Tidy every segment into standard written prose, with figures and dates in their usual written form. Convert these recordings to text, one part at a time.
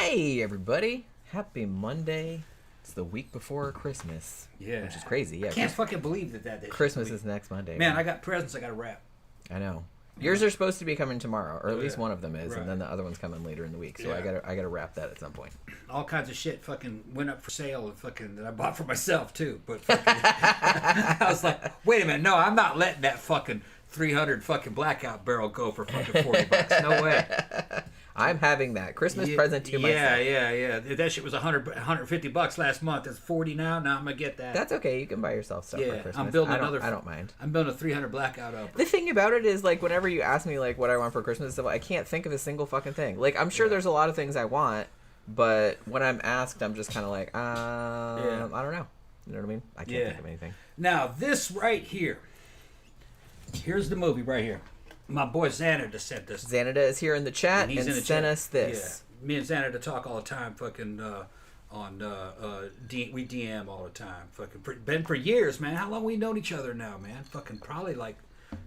Hey, everybody. Happy Monday. It's the week before Christmas. Yeah. Which is crazy. Yeah. I can't fucking believe that Christmas is next Monday. Man, I got presents I got to wrap. I know. Yours are supposed to be coming tomorrow, or at least yeah. one of them is, Right. and then the other one's coming later in the week. So Yeah. I gotta wrap that at some point. All kinds of shit fucking went up for sale and fucking that I bought for myself too. But fucking, I was like, wait a minute, no, I'm not letting that fucking 300 fucking blackout barrel go for fucking $40. No way. I'm having that Christmas present to myself. Yeah. That shit was $150 last month. That's 40 now. Now I'm gonna get that. That's okay. You can buy yourself stuff for Christmas. I'm building I don't mind. I'm building a 300 blackout up. The thing about it is, like, whenever you ask me, like, what I want for Christmas stuff, I can't think of a single fucking thing. Like, I'm sure there's a lot of things I want, but when I'm asked, I'm just kind of like, I don't know. You know what I mean? I can't think of anything. Now, this right here. Here's the movie right here. My boy Xanada sent this. Xanada is here in the chat and sent us this. Yeah. Me and Xanada talk all the time, fucking we DM all the time. Fucking been for years, man. How long we known each other now, man? Fucking probably like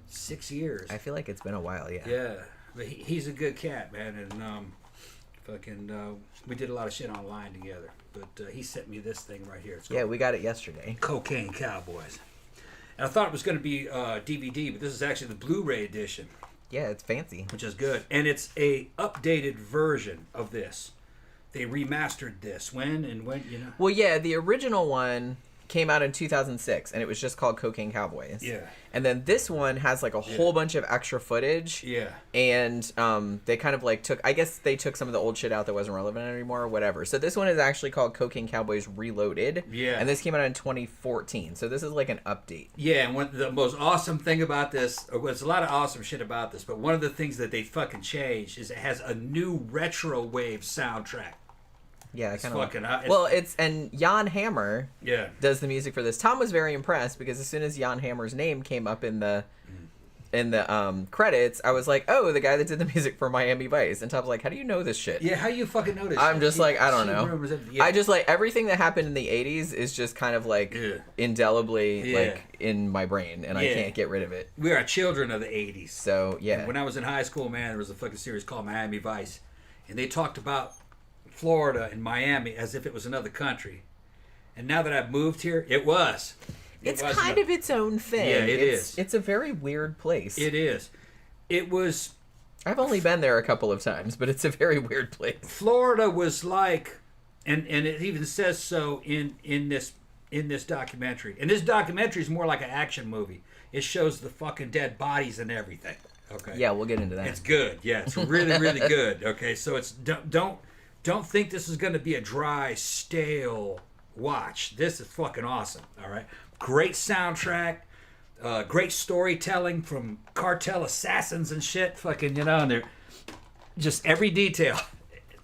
6 years. I feel like it's been a while, yeah. Yeah, but he's a good cat, man, and we did a lot of shit online together. But he sent me this thing right here. Yeah, we got it yesterday. Cocaine Cowboys. And I thought it was going to be DVD, but this is actually the Blu-ray edition. Yeah, it's fancy. Which is good. And it's a updated version of this. They remastered this. When, you know? Well, yeah, the original one came out in 2006, and it was just called Cocaine Cowboys. Yeah. And then this one has, like, a whole bunch of extra footage. Yeah. And they kind of, like, I guess they took some of the old shit out that wasn't relevant anymore or whatever. So this one is actually called Cocaine Cowboys Reloaded. Yeah. And this came out in 2014. So this is, like, an update. Yeah, and the most awesome thing about this, there's a lot of awesome shit about this, but one of the things that they fucking changed is it has a new retro wave soundtrack. Yeah, it's kind fucking. Well, and Jan Hammer. Yeah. Does the music for this. Tom was very impressed because as soon as Jan Hammer's name came up in the credits, I was like, oh, the guy that did the music for Miami Vice. And Tom's like, how do you know this shit? Yeah, how you fucking know this? I'm just like, I don't know. Yeah. I just like everything that happened in the 80s is just kind of like indelibly like in my brain, and I can't get rid of it. We are children of the 80s. So yeah. And when I was in high school, man, there was a fucking series called Miami Vice, and they talked about Florida and Miami as if it was another country. And now that I've moved here, it's kind of its own thing. Yeah, it's It's a very weird place. It is. It was. I've only been there a couple of times, but it's a very weird place. Florida was like, and it even says so in this documentary. And this documentary is more like an action movie. It shows the fucking dead bodies and everything. Okay. Yeah, we'll get into that. It's good. Yeah, it's really, really good. Okay, so it's don't think this is going to be a dry, stale watch. This is fucking awesome. All right, great soundtrack, great storytelling from cartel assassins and shit. Fucking, you know, and they're just every detail,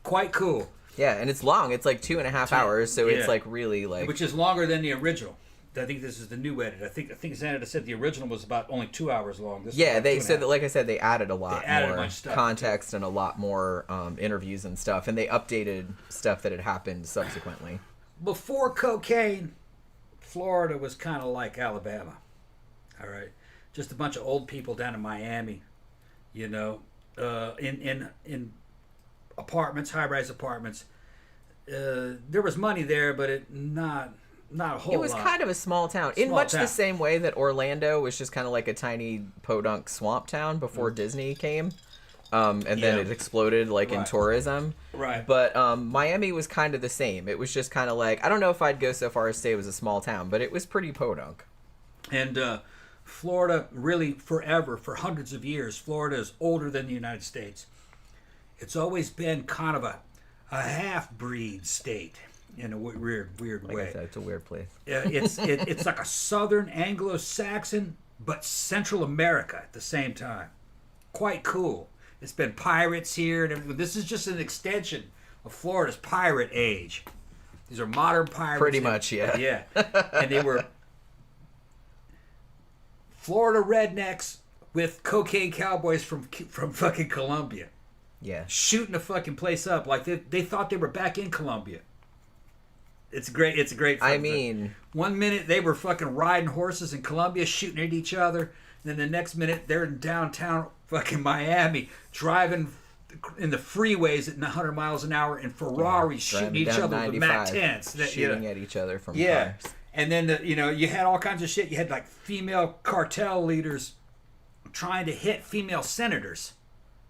quite cool. Yeah, and it's long. It's like 2.5 hours, so it's like really like, which is longer than the original. I think this is the new edit. I think Xanada said the original was about only 2 hours long. They said that, like I said, they added a lot more stuff, context and a lot more interviews and stuff, and they updated stuff that had happened subsequently. Before cocaine, Florida was kind of like Alabama. All right, just a bunch of old people down in Miami, you know, in apartments, high-rise apartments. There was money there, but not a whole lot. It was kind of a small town. In much the same way that Orlando was just kind of like a tiny podunk swamp town before Disney came. And then it exploded like in tourism. Right. But Miami was kind of the same. It was just kind of like, I don't know if I'd go so far as to say it was a small town, but it was pretty podunk. And Florida, really forever, for hundreds of years, Florida is older than the United States. It's always been kind of a half-breed state. In a weird way. Like I said, it's a weird place. It's like a Southern Anglo-Saxon, but Central America at the same time. Quite cool. It's been pirates here and everything. This is just an extension of Florida's pirate age. These are modern pirates. Pretty much, yeah. Yeah. And they were Florida rednecks with cocaine cowboys from fucking Colombia. Yeah. Shooting the fucking place up like they thought they were back in Colombia. It's great. It's a great. I mean, thing. 1 minute they were fucking riding horses in Colombia, shooting at each other. And then the next minute they're in downtown fucking Miami, driving in the freeways at 100 miles an hour in Ferraris shooting each other with Mac 10s. Shooting at each other from cars. And then, you had all kinds of shit. You had, like, female cartel leaders trying to hit female senators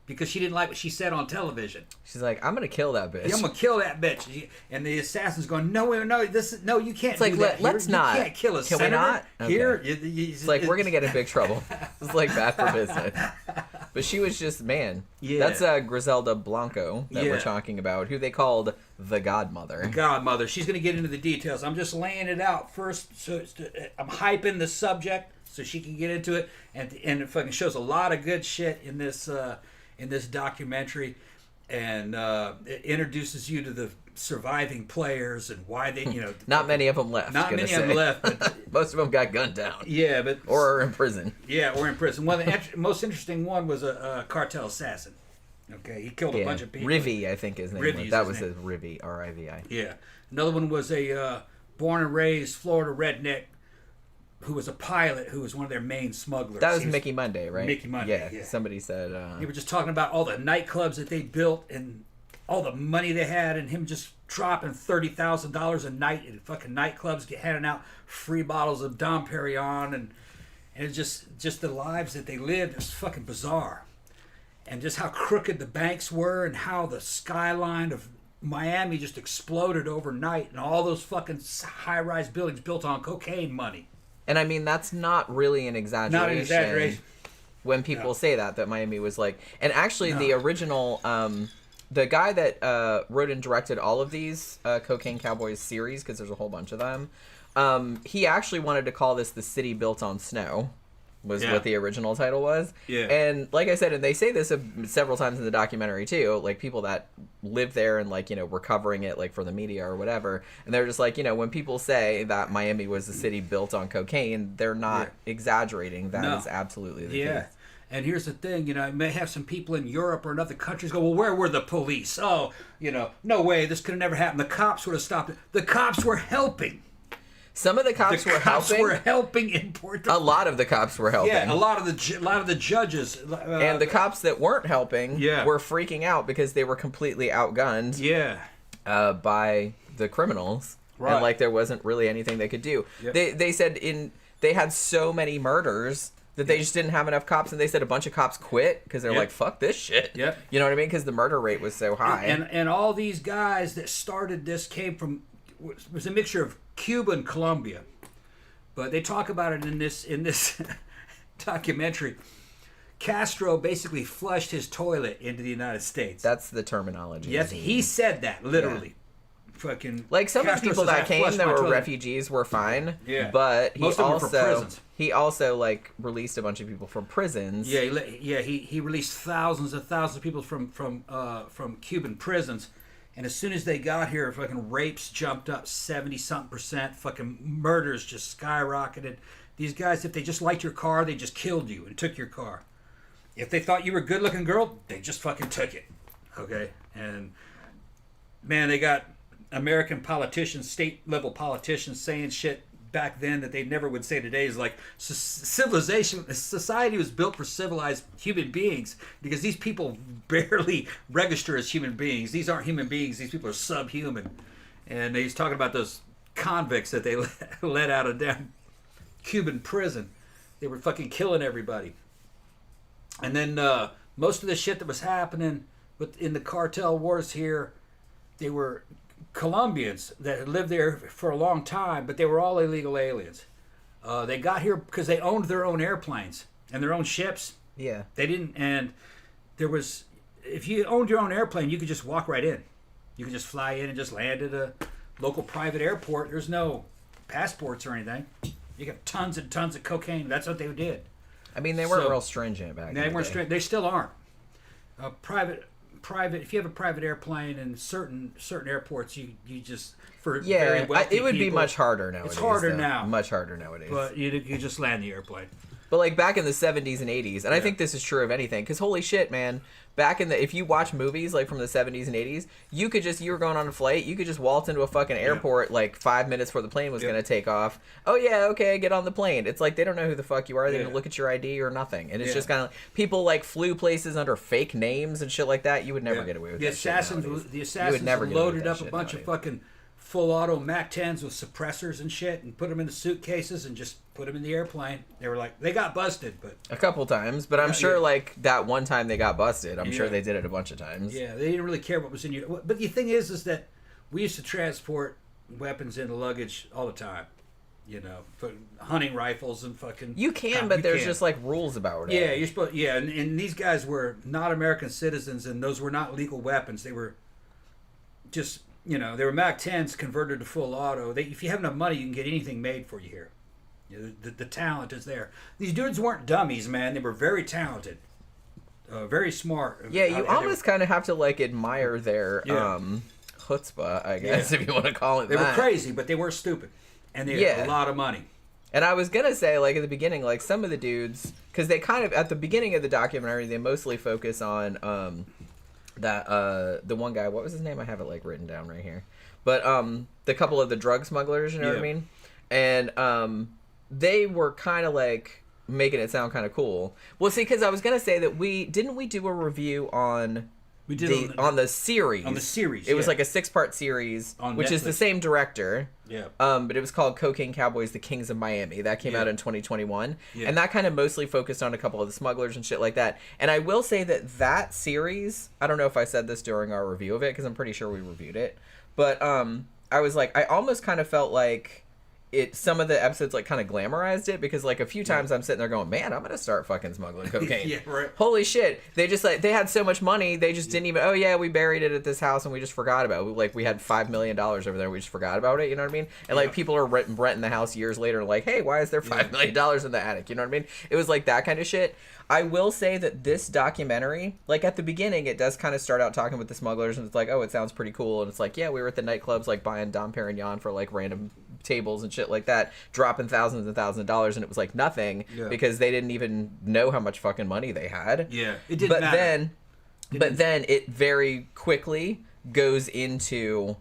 because she didn't like what she said on television. She's like, I'm going to kill that bitch. Yeah, I'm going to kill that bitch. And the assassin's going, no, you can't do that. Let's not. You can't kill a Can senator. We not? Okay. Here. It's like, we're going to get in big trouble. It's like bad for business. But she was just, that's Griselda Blanco that we're talking about, who they called the Godmother. The Godmother. She's going to get into the details. I'm just laying it out first. So I'm hyping the subject so she can get into it. And it fucking shows a lot of good shit in this documentary. And it introduces you to the surviving players and why they, Not many of them left. Not many of them left. But most of them got gunned down. Yeah, but... Or are in prison. Yeah, or in prison. One of the most interesting one was a cartel assassin. Okay, he killed a bunch of people. Rivi, I think his name was. That was his Rivi, R-I-V-I. Yeah. Another one was a born and raised Florida redneck who was a pilot who was one of their main smugglers. That was Mickey Monday, right? Mickey Monday, yeah. Somebody said... They were just talking about all the nightclubs that they built and all the money they had and him just dropping $30,000 a night in fucking nightclubs, handing out free bottles of Dom Perignon and it's just the lives that they lived. It was fucking bizarre. And just how crooked the banks were and how the skyline of Miami just exploded overnight and all those fucking high-rise buildings built on cocaine money. And I mean, that's not really an exaggeration. Not an exaggeration. When people say that Miami was like... And actually, the original... the guy that wrote and directed all of these Cocaine Cowboys series, because there's a whole bunch of them, he actually wanted to call this The City Built on Snow, was what the original title was. Yeah. And like I said, and they say this several times in the documentary too, like people that live there and like, were covering it like for the media or whatever. And they're just like, when people say that Miami was a city built on cocaine, they're not exaggerating. That is absolutely the case. And here's the thing, you may have some people in Europe or in other countries go, well, where were the police? Oh, no way, this could have never happened. The cops would have stopped it. The cops were helping. Some of the cops were helping. were helping import the... A lot of the cops were helping. Yeah, a lot of the judges. And the cops that weren't helping were freaking out because they were completely outgunned. Yeah. By the criminals. Right. And like there wasn't really anything they could do. Yep. They said they had so many murders that they just didn't have enough cops, and they said a bunch of cops quit because they're like, fuck this shit. Yep. You know what I mean? Because the murder rate was so high. And all these guys that started this came from... was a mixture of Cuba and Colombia. But they talk about it in this documentary. Castro basically flushed his toilet into the United States. That's the terminology. Yes, he said that, literally. Yeah. Fucking like some of the people that came that were refugees were fine. Yeah. But most of them were from prisons. He also like released a bunch of people from prisons. Yeah, he released thousands of people from Cuban prisons. And as soon as they got here, fucking rapes jumped up 70-something%. Fucking murders just skyrocketed. These guys, if they just liked your car, they just killed you and took your car. If they thought you were a good-looking girl, they just fucking took it. Okay? And, man, they got American politicians, state-level politicians saying shit back then that they never would say today is like society was built for civilized human beings because these people barely register as human beings. These aren't human beings. These people are subhuman. And he's talking about those convicts that they let out of damn Cuban prison. They were fucking killing everybody. And then most of the shit that was happening in the cartel wars here, they were Colombians that had lived there for a long time, but they were all illegal aliens. They got here because they owned their own airplanes and their own ships. Yeah. They didn't, and there was, if you owned your own airplane, you could just walk right in. You could just fly in and just land at a local private airport. There's no passports or anything. You got tons and tons of cocaine. That's what they did. I mean, they weren't real stringent back then. They weren't stringent. They still aren't. Private. If you have a private airplane in certain airports, you just for very wealthy it would people, be much harder nowadays. It's harder now. Much harder nowadays. But you just land the airplane. But like back in the 70s and 80s, and I think this is true of anything, because holy shit, man, back in the, if you watch movies like from the 70s and 80s, you were going on a flight, you could just waltz into a fucking airport like 5 minutes before the plane was going to take off. Oh yeah, okay, get on the plane. It's like they don't know who the fuck you are. They don't look at your ID or nothing. And it's just kind of people like flew places under fake names and shit like that. You would never get away with the that assassins. shit The assassins loaded up a bunch of fucking full auto Mac 10s with suppressors and shit and put them in the suitcases and just put them in the airplane. They were like, they got busted, but a couple times, but I'm sure like that one time they got busted, I'm sure they did it a bunch of times. Yeah, they didn't really care what was in your. But the thing is that we used to transport weapons in the luggage all the time. You know, hunting rifles and fucking. You can, but there's just like rules about it. Yeah, you're supposed. Yeah, and these guys were not American citizens, and those were not legal weapons. They were just. You know, they were Mac 10s converted to full auto. If you have enough money, you can get anything made for you here. You know, the talent is there. These dudes weren't dummies, man. They were very talented, very smart. Yeah, you almost kind of have to like admire their chutzpah, I guess, if you want to call it that. They were crazy, but they weren't stupid, and they had a lot of money. And I was gonna say, like at the beginning, like some of the dudes, because they kind of at the beginning of the documentary, they mostly focus on the one guy, what was his name? I have it like written down right here. But the couple of the drug smugglers, you know what I mean? And they were kind of like making it sound kind of cool. Well, see, because I was gonna say that we do a review on on the series. On the series, it was like a 6-part series, on which Netflix. Is the same director. Yeah. But it was called Cocaine Cowboys: The Kings of Miami. That came out in 2021, and that kind of mostly focused on a couple of the smugglers and shit like that. And I will say that series, I don't know if I said this during our review of it because I'm pretty sure we reviewed it, but I was like, I almost kind of felt like some of the episodes like kind of glamorized it, because like a few times I'm sitting there going, man, I'm gonna start fucking smuggling cocaine. Yeah, right. Holy shit, they just like, they had so much money, they just didn't even, oh yeah, we buried it at this house and we just forgot about it. Like we had $5 million over there, we just forgot about it, you know what I mean? And like people are renting the house years later like, hey, why is there $5 million in the attic, you know what I mean? It was like that kind of shit. I will say that this documentary, like at the beginning, it does kind of start out talking with the smugglers, and it's like, oh, it sounds pretty cool, and it's like, yeah, we were at the nightclubs like buying Dom Perignon for like random tables and shit like that, dropping thousands and thousands of dollars, and it was like nothing because they didn't even know how much fucking money they had. Yeah, it didn't matter. But then it very quickly goes into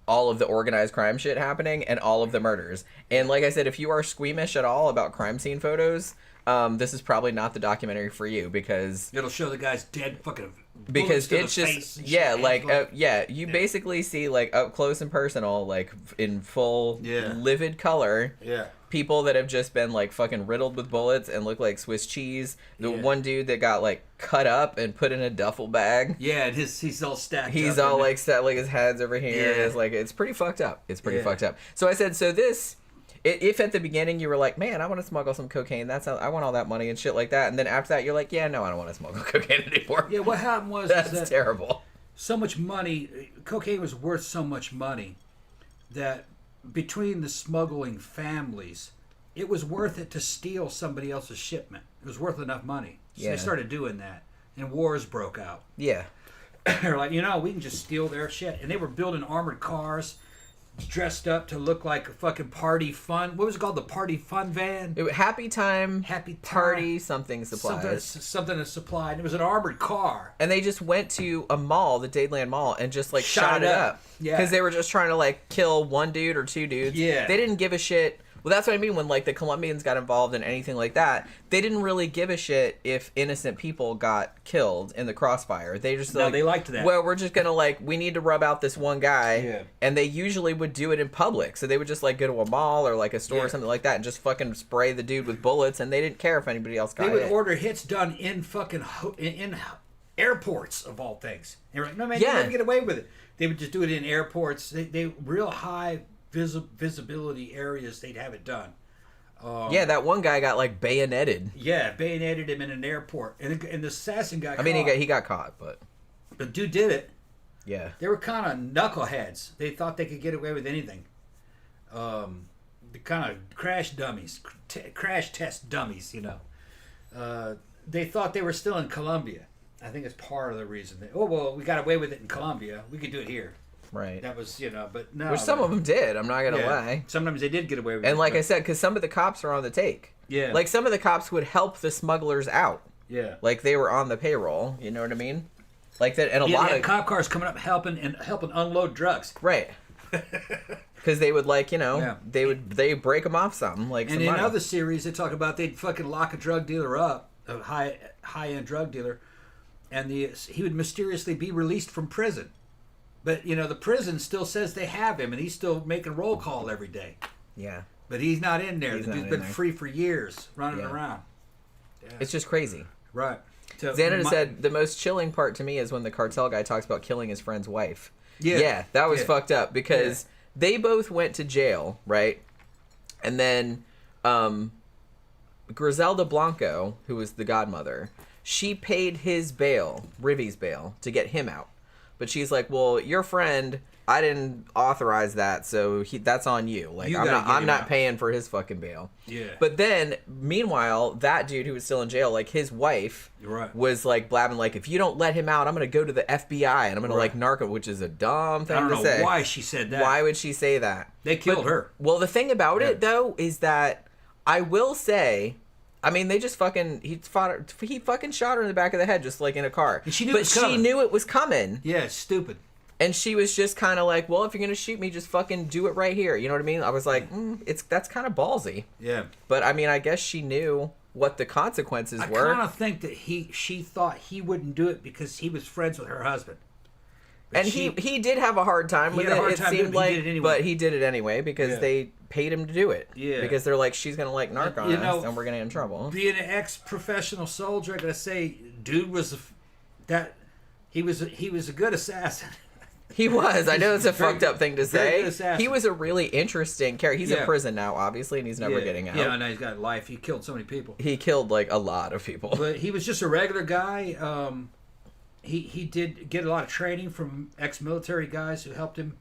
all of the organized crime shit happening and all of the murders. And like I said, if you are squeamish at all about crime scene photos, this is probably not the documentary for you, because it'll show the guy's dead fucking, because it's just you basically see like up close and personal, like in full livid color, people that have just been like fucking riddled with bullets and look like Swiss cheese. The one dude that got like cut up and put in a duffel bag, and he's all stacked he's up, all like set, like his head's over here, it's like, it's pretty fucked up. Fucked up. So I said, so this, if at the beginning you were like, man, I want to smuggle some cocaine, I want all that money and shit like that, and then after that you're like, yeah, no, I don't want to smuggle cocaine anymore. Yeah, what happened was that's terrible. So much money, cocaine was worth so much money that between the smuggling families, it was worth it to steal somebody else's shipment. It was worth enough money. So they started doing that, and wars broke out. Yeah. They're like, we can just steal their shit. And they were building armored cars, dressed up to look like a fucking party fun. What was it called? The party fun van? Happy Time Party something supplies. Something to supply. And it was an armored car. And they just went to a mall, the Dadeland Mall, and just like shot it up. Yeah. Because they were just trying to like kill one dude or two dudes. Yeah. They didn't give a shit. Well, that's what I mean when like the Colombians got involved in anything like that. They didn't really give a shit if innocent people got killed in the crossfire. They just they liked that. Well, we're just gonna like, we need to rub out this one guy, and they usually would do it in public. So they would just like go to a mall or like a store or something like that and just fucking spray the dude with bullets, and they didn't care if anybody else got hit. They would order hits done in fucking in airports of all things. They were like, no man, you can't get away with it. They would just do it in airports. They real high visibility areas, they'd have it done. That one guy got like bayoneted. Yeah, bayoneted him in an airport, and the assassin got. I mean, he got caught, but the dude did it. Yeah, they were kind of knuckleheads. They thought they could get away with anything. The kind of crash dummies, crash test dummies. They thought they were still in Colombia. I think it's part of the reason. We got away with it in Colombia. We could do it here. Right. That was, but no. Which some of them did, I'm not going to lie. Sometimes they did get away with it. And like I said, because some of the cops are on the take. Yeah. Like, some of the cops would help the smugglers out. Yeah. Like, they were on the payroll. You know what I mean? Like that, and a Yeah, lot they had of cop cars coming up helping unload drugs. right. Because they would they break them off something like. And some in money. other series, they talk about they'd fucking lock a drug dealer up, a high end drug dealer, and he would mysteriously be released from prison. But the prison still says they have him, and he's still making roll call every day. Yeah. But he's not in there. He's The dude's not been in there. free for years, running around. Yeah. It's just crazy. Right. So Xander said the most chilling part to me is when the cartel guy talks about killing his friend's wife. Yeah. That was fucked up because they both went to jail, right? And then Griselda Blanco, who was the godmother, she paid his bail, Rivy's bail, to get him out. But she's like, well, your friend, I didn't authorize that, so that's on you. Like, I'm not paying for his fucking bail. Yeah. But then, meanwhile, that dude who was still in jail, like, his wife was, like, blabbing, like, if you don't let him out, I'm going to go to the FBI, and I'm going to, like, narco, which is a dumb thing to say. I don't know why she said that. Why would she say that? They killed her. Well, the thing about it, though, is that I will say... I mean, they just he fucking shot her in the back of the head, just like in a car. And she knew it was coming. She knew it was coming. Yeah, it's stupid. And she was just kind of like, well, if you're going to shoot me, just fucking do it right here. You know what I mean? I was like, that's kind of ballsy. Yeah. But, I mean, I guess she knew what the consequences were. I kind of think that she thought he wouldn't do it because he was friends with her husband. But and he did have a hard time with it, it seemed like, but he did it anyway because they paid him to do it. Yeah. Because they're like, she's going to, like, narc on us and we're going to get in trouble. Being an ex-professional soldier, I got to say, dude was he was a good assassin. He was. I know it's a fucked up thing to say. He was a really interesting character. He's in prison now, obviously, and he's never getting out. Yeah, no, he's got life. He killed so many people. He killed, like, a lot of people. But he was just a regular guy. He did get a lot of training from ex-military guys who helped him.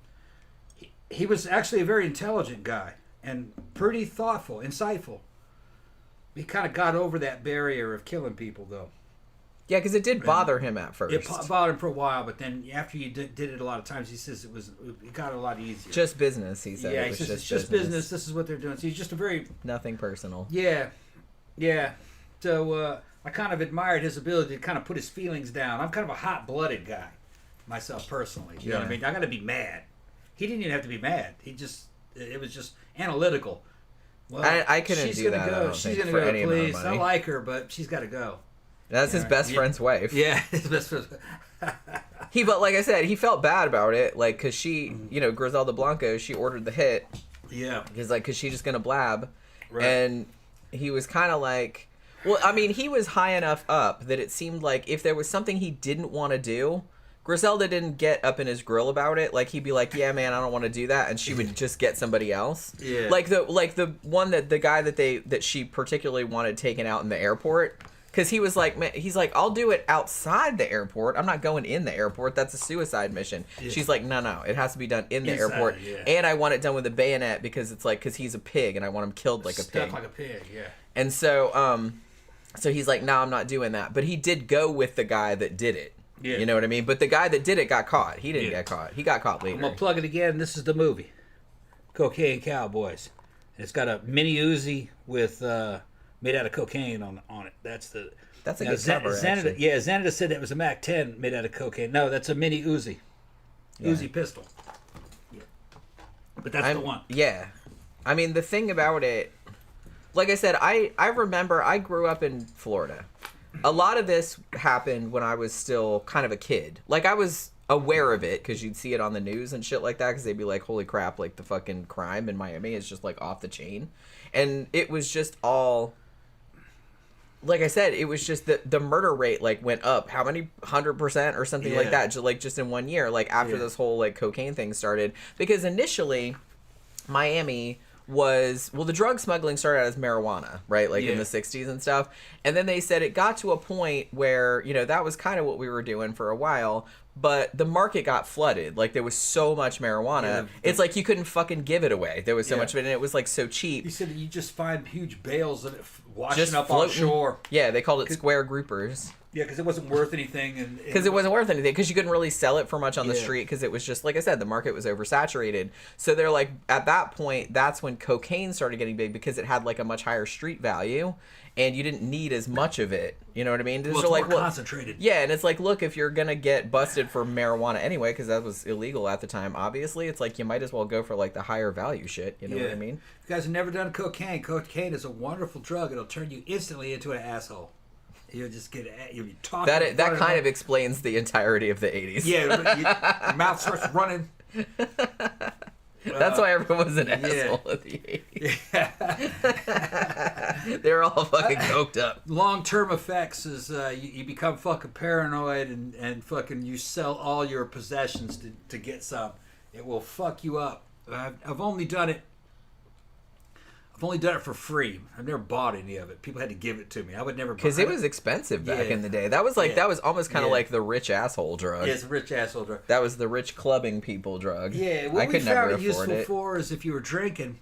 He was actually a very intelligent guy and pretty thoughtful, insightful. He kind of got over that barrier of killing people, though. Yeah, because it did bother him at first. It bothered him for a while, but then after you did it a lot of times, he says it got a lot easier. Just business, he said. Yeah, he says it's just business. This is what they're doing. So he's just a very... Nothing personal. Yeah. So I kind of admired his ability to kind of put his feelings down. I'm kind of a hot-blooded guy, myself personally. You know what I mean? I got to be mad. He didn't even have to be mad. It was just analytical. Well, I couldn't do that. She's going to go to the police. I like her, but she's got to go. That's his best friend's wife. Yeah, his best friend's But like I said, he felt bad about it, like, because she, Griselda Blanco, she ordered the hit. Yeah. Because she's just going to blab. Right. And he was kind of like, well, I mean, he was high enough up that it seemed like if there was something he didn't want to do, Griselda didn't get up in his grill about it. Like, he'd be like, yeah, man, I don't want to do that. And she would just get somebody else. Yeah. Like the one the guy that she particularly wanted taken out in the airport. Because he was like, man, he's like, I'll do it outside the airport. I'm not going in the airport. That's a suicide mission. Yeah. She's like, no, it has to be done in the airport. Yeah. And I want it done with a bayonet because it's like, because he's a pig and I want him killed like a pig. Stuck like a pig, yeah. And so, so he's like, no, I'm not doing that. But he did go with the guy that did it. Yeah. You know what I mean? But the guy that did it got caught. He didn't get caught. He got caught later. I'm going to plug it again. This is the movie. Cocaine Cowboys. It's got a mini Uzi with... made out of cocaine on it. That's a good cover, actually. Yeah, Xanada said that was a Mac-10 made out of cocaine. No, that's a mini Uzi. Yeah. Uzi pistol. Yeah. But that's the one. Yeah. I mean, the thing about it, like I said, I remember I grew up in Florida. A lot of this happened when I was still kind of a kid. Like, I was aware of it because you'd see it on the news and shit like that because they'd be like, holy crap, like, the fucking crime in Miami is just, like, off the chain. And it was just all... Like I said, it was just that the murder rate, like, went up. How many 100% or something like that? Just in 1 year, like, after this whole, like, cocaine thing started. Because initially, Miami was... Well, the drug smuggling started out as marijuana, right? Like, in the 60s and stuff. And then they said it got to a point where, that was kind of what we were doing for a while. But the market got flooded. Like, there was so much marijuana. It's like you couldn't fucking give it away. There was so much of it, and it was, like, so cheap. He said that you just find huge bales of it washing up offshore. Yeah, they called it square groupers. Yeah, because it wasn't worth anything. Because it wasn't worth anything. Because you couldn't really sell it for much on the street. Because it was just, like I said, the market was oversaturated. So they're like, at that point, that's when cocaine started getting big because it had like a much higher street value. And you didn't need as much of it. You know what I mean? Well, it's like, more concentrated. Yeah, and it's like, look, if you're going to get busted for marijuana anyway, because that was illegal at the time, obviously, it's like you might as well go for like the higher value shit. You know what I mean? If you guys have never done cocaine is a wonderful drug. It'll turn you instantly into an asshole. You'll just you'll be talking. That kind of explains the entirety of the 80s. Yeah, your mouth starts running. That's why everyone was an asshole in the 80s. They were all fucking coked up. Long-term effects is you become fucking paranoid and fucking you sell all your possessions to get some. It will fuck you up. I've only done it for free. I've never bought any of it. People had to give it to me. I would never buy it. Because it was expensive back in the day. That was like that was almost kind of like the rich asshole drug. Yeah, it's a rich asshole drug. That was the rich clubbing people drug. Yeah, what we found it useful for is if you were drinking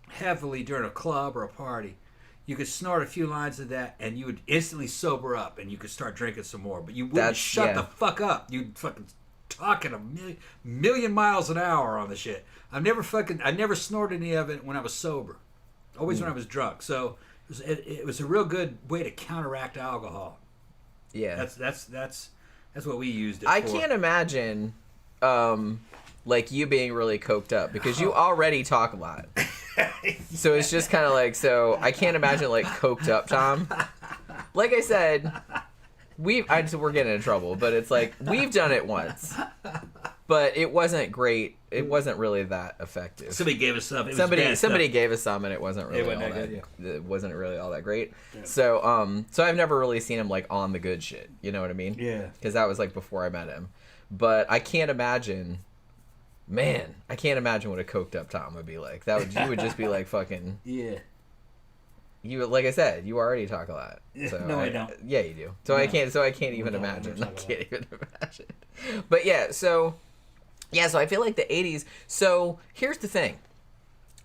heavily during a club or a party, you could snort a few lines of that and you would instantly sober up and you could start drinking some more. But you wouldn't shut the fuck up. You'd fucking talking a million miles an hour on the shit. I never snorted any of it when I was sober. Always when I was drunk. So it was a real good way to counteract alcohol. Yeah. That's what we used it for. I can't imagine like you being really coked up because you already talk a lot. So it's just kind of like, so I can't imagine like coked up Tom. Like I said, we're getting in trouble, but it's like we've done it once. But it wasn't great. It wasn't really that effective. Somebody gave us some. Somebody gave us some, and it wasn't really all that good. It wasn't really all that great. Yeah. So I've never really seen him like on the good shit. You know what I mean? Yeah. Because that was like before I met him. But I can't imagine. Man, I can't imagine what a coked up Tom would be like. You would just be like fucking. Yeah. You like I said, you already talk a lot. So no, I don't. Yeah, you do. So no. I can't even imagine. I can't even imagine. But yeah, so I feel like the 80s. So here's the thing.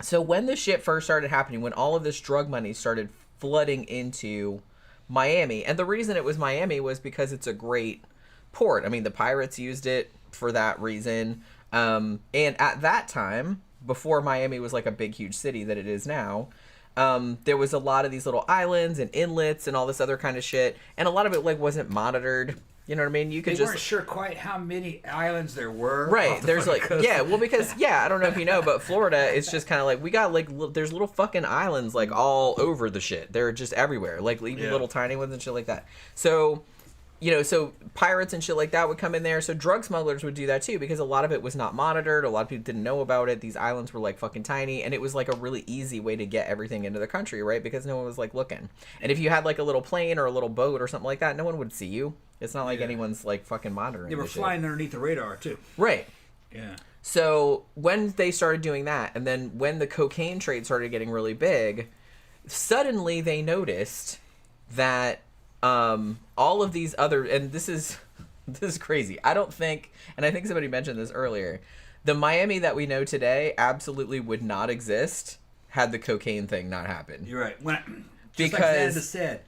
So when the shit first started happening, when all of this drug money started flooding into Miami, and the reason it was Miami was because it's a great port. I mean, the pirates used it for that reason. And at that time, before Miami was like a big, huge city that it is now, there was a lot of these little islands and inlets and all this other kind of shit. And a lot of it like wasn't monitored. You know what I mean? They weren't sure quite how many islands there were. Right. There's like, because I don't know if you know, but Florida is just kind of like, we got like, there's little fucking islands like all over the shit. They're just everywhere. Like even little tiny ones and shit like that. So, so pirates and shit like that would come in there. So drug smugglers would do that too because a lot of it was not monitored. A lot of people didn't know about it. These islands were like fucking tiny and it was like a really easy way to get everything into the country, right? Because no one was like looking. And if you had like a little plane or a little boat or something like that, no one would see you. It's not like anyone's like fucking monitoring. They were flying underneath the radar too. Right. Yeah. So when they started doing that, and then when the cocaine trade started getting really big, suddenly they noticed that all of these other, and this is crazy. I don't think, and I think somebody mentioned this earlier, the Miami that we know today absolutely would not exist had the cocaine thing not happened. You're right. Because like Amanda said,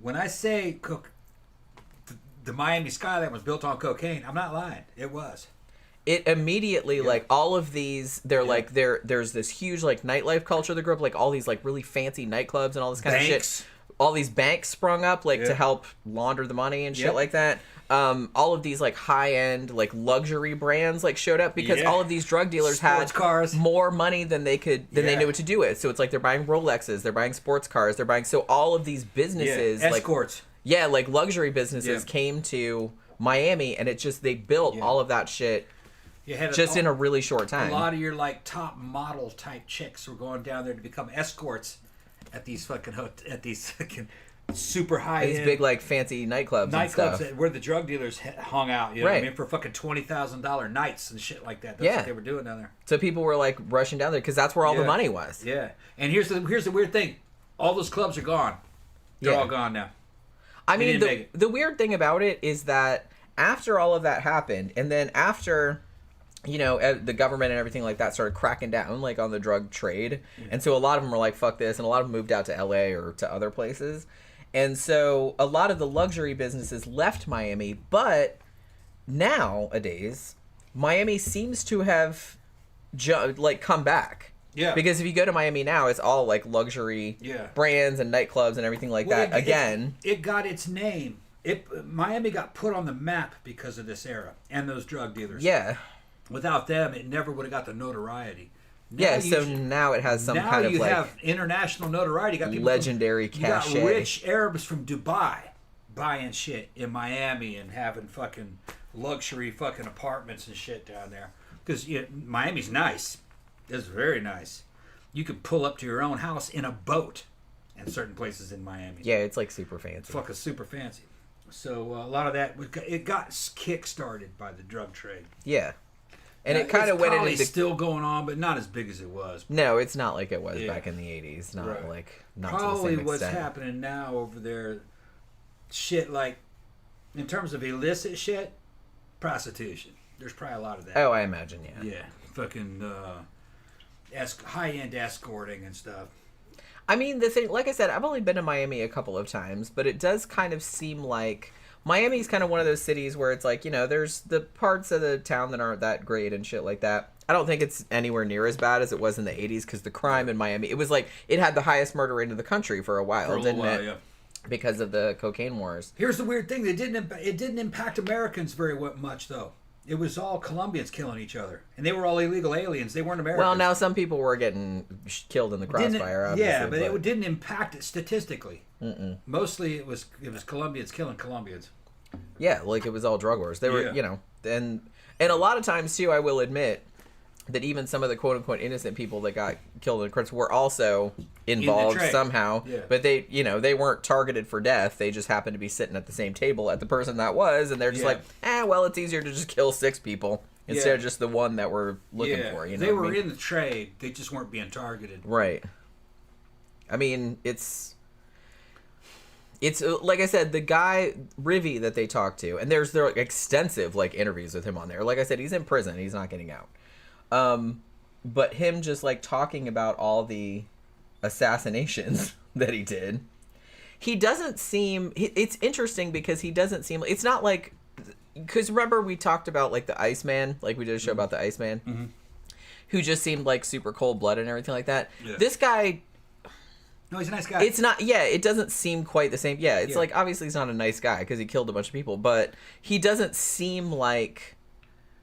when I say the Miami skyline was built on cocaine, I'm not lying. It was. It immediately, like, all of these, they're like, there's this huge, like, nightlife culture that grew up, like, all these, like, really fancy nightclubs and all this kind of shit. All these banks sprung up, like, to help launder the money and shit like that. All of these, like, high-end, like, luxury brands, like, showed up because all of these drug dealers had more money than they could, than they knew what to do with. So it's like they're buying Rolexes, they're buying sports cars, they're buying, so all of these businesses, escorts. Yeah, like luxury businesses came to Miami, and it just, they built all of that shit just in a really short time. A lot of your like top model type chicks were going down there to become escorts at these fucking super high these big like fancy nightclubs and stuff. Where the drug dealers hung out, you know what I mean, for fucking $20,000 nights and shit like that. That's what they were doing down there. So people were like rushing down there because that's where all the money was. Yeah, and here's the weird thing: all those clubs are gone. They're all gone now. I mean, the weird thing about it is that after all of that happened, and then after the government and everything like that started cracking down like on the drug trade. And so a lot of them were like, fuck this. And a lot of them moved out to LA or to other places. And so a lot of the luxury businesses left Miami. But nowadays, Miami seems to have come back. Yeah. Because if you go to Miami now, it's all like luxury brands and nightclubs and everything like that. It got its name. Miami got put on the map because of this era and those drug dealers. Yeah. Without them, it never would have got the notoriety. Now it has some kind of you have international notoriety. You got people legendary cachet. You got rich Arabs from Dubai buying shit in Miami and having fucking luxury fucking apartments and shit down there. Because Miami's nice. It's very nice. You could pull up to your own house in a boat in certain places in Miami. Yeah, it's like super fancy. It's fucking super fancy. So a lot of that, it got kick-started by the drug trade. Yeah. And it kind of went into... It's still going on, but not as big as it was. No, it's not like it was back in the 80s. Not to the same extent. Probably what's happening now over there, shit like, in terms of illicit shit, prostitution. There's probably a lot of that. Oh, I imagine, yeah. Yeah. Fucking high-end escorting and stuff. I mean, the thing, like I said, I've only been to Miami a couple of times, but it does kind of seem like... Miami's kind of one of those cities where it's like, there's the parts of the town that aren't that great and shit like that. I don't think it's anywhere near as bad as it was in the 80s because the crime in Miami, it was like, it had the highest murder rate in the country for a while, didn't it? Yeah. Because of the cocaine wars. Here's the weird thing. It didn't impact Americans very much, though. It was all Colombians killing each other. And they were all illegal aliens. They weren't Americans. Well, now some people were getting killed in the crossfire, obviously. Yeah, but it didn't impact it statistically. Mostly it was Colombians killing Colombians. Yeah, like it was all drug wars. They were, and a lot of times, too, I will admit that even some of the quote-unquote innocent people that got killed in the crimes were also involved somehow. Yeah. But they, they weren't targeted for death. They just happened to be sitting at the same table at the person that was, and they're just like, well, it's easier to just kill 6 people instead of just the one that we're looking for. They were in the trade. They just weren't being targeted. Right. I mean, it's like I said, the guy Rivi that they talked to, and there's extensive interviews with him on there. Like I said, he's in prison; he's not getting out. But him just talking about all the assassinations that he did, he doesn't seem. It's interesting because he doesn't seem. It's not like, because remember we talked about the Iceman, we did a show about the Iceman, who just seemed super cold blooded and everything like that. Yeah. This guy. No, he's a nice guy. It's not, it doesn't seem quite the same. Yeah, it's obviously he's not a nice guy because he killed a bunch of people, but he doesn't seem like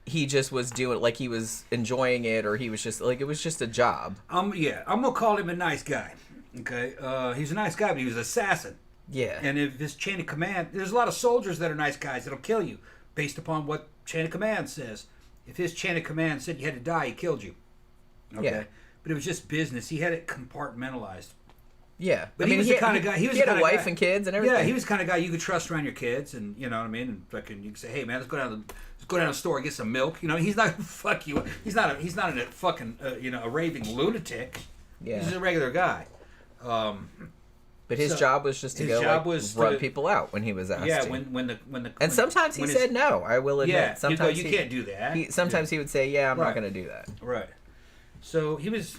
he just was doing, he was enjoying it, or he was just, it was just a job. I'm going to call him a nice guy, okay? He's a nice guy, but he was an assassin. Yeah. And if his chain of command, there's a lot of soldiers that are nice guys that'll kill you based upon what chain of command says. If his chain of command said you had to die, he killed you. Okay? Yeah. But it was just business. He had it compartmentalized. Yeah, but he was the kind of guy. He had a wife and kids and everything. Yeah, he was the kind of guy you could trust around your kids, and you know what I mean. And fucking, you can say, "Hey, man, let's go down to the store and get some milk." He's not gonna fuck you. He's not a fucking a raving lunatic. Yeah, he's a regular guy. But his job was just to rub people out when he was asked. Yeah, and sometimes he said no. I will admit. Yeah, sometimes you can't do that. Sometimes he would say, "Yeah, I'm not going to do that." Right. So he was,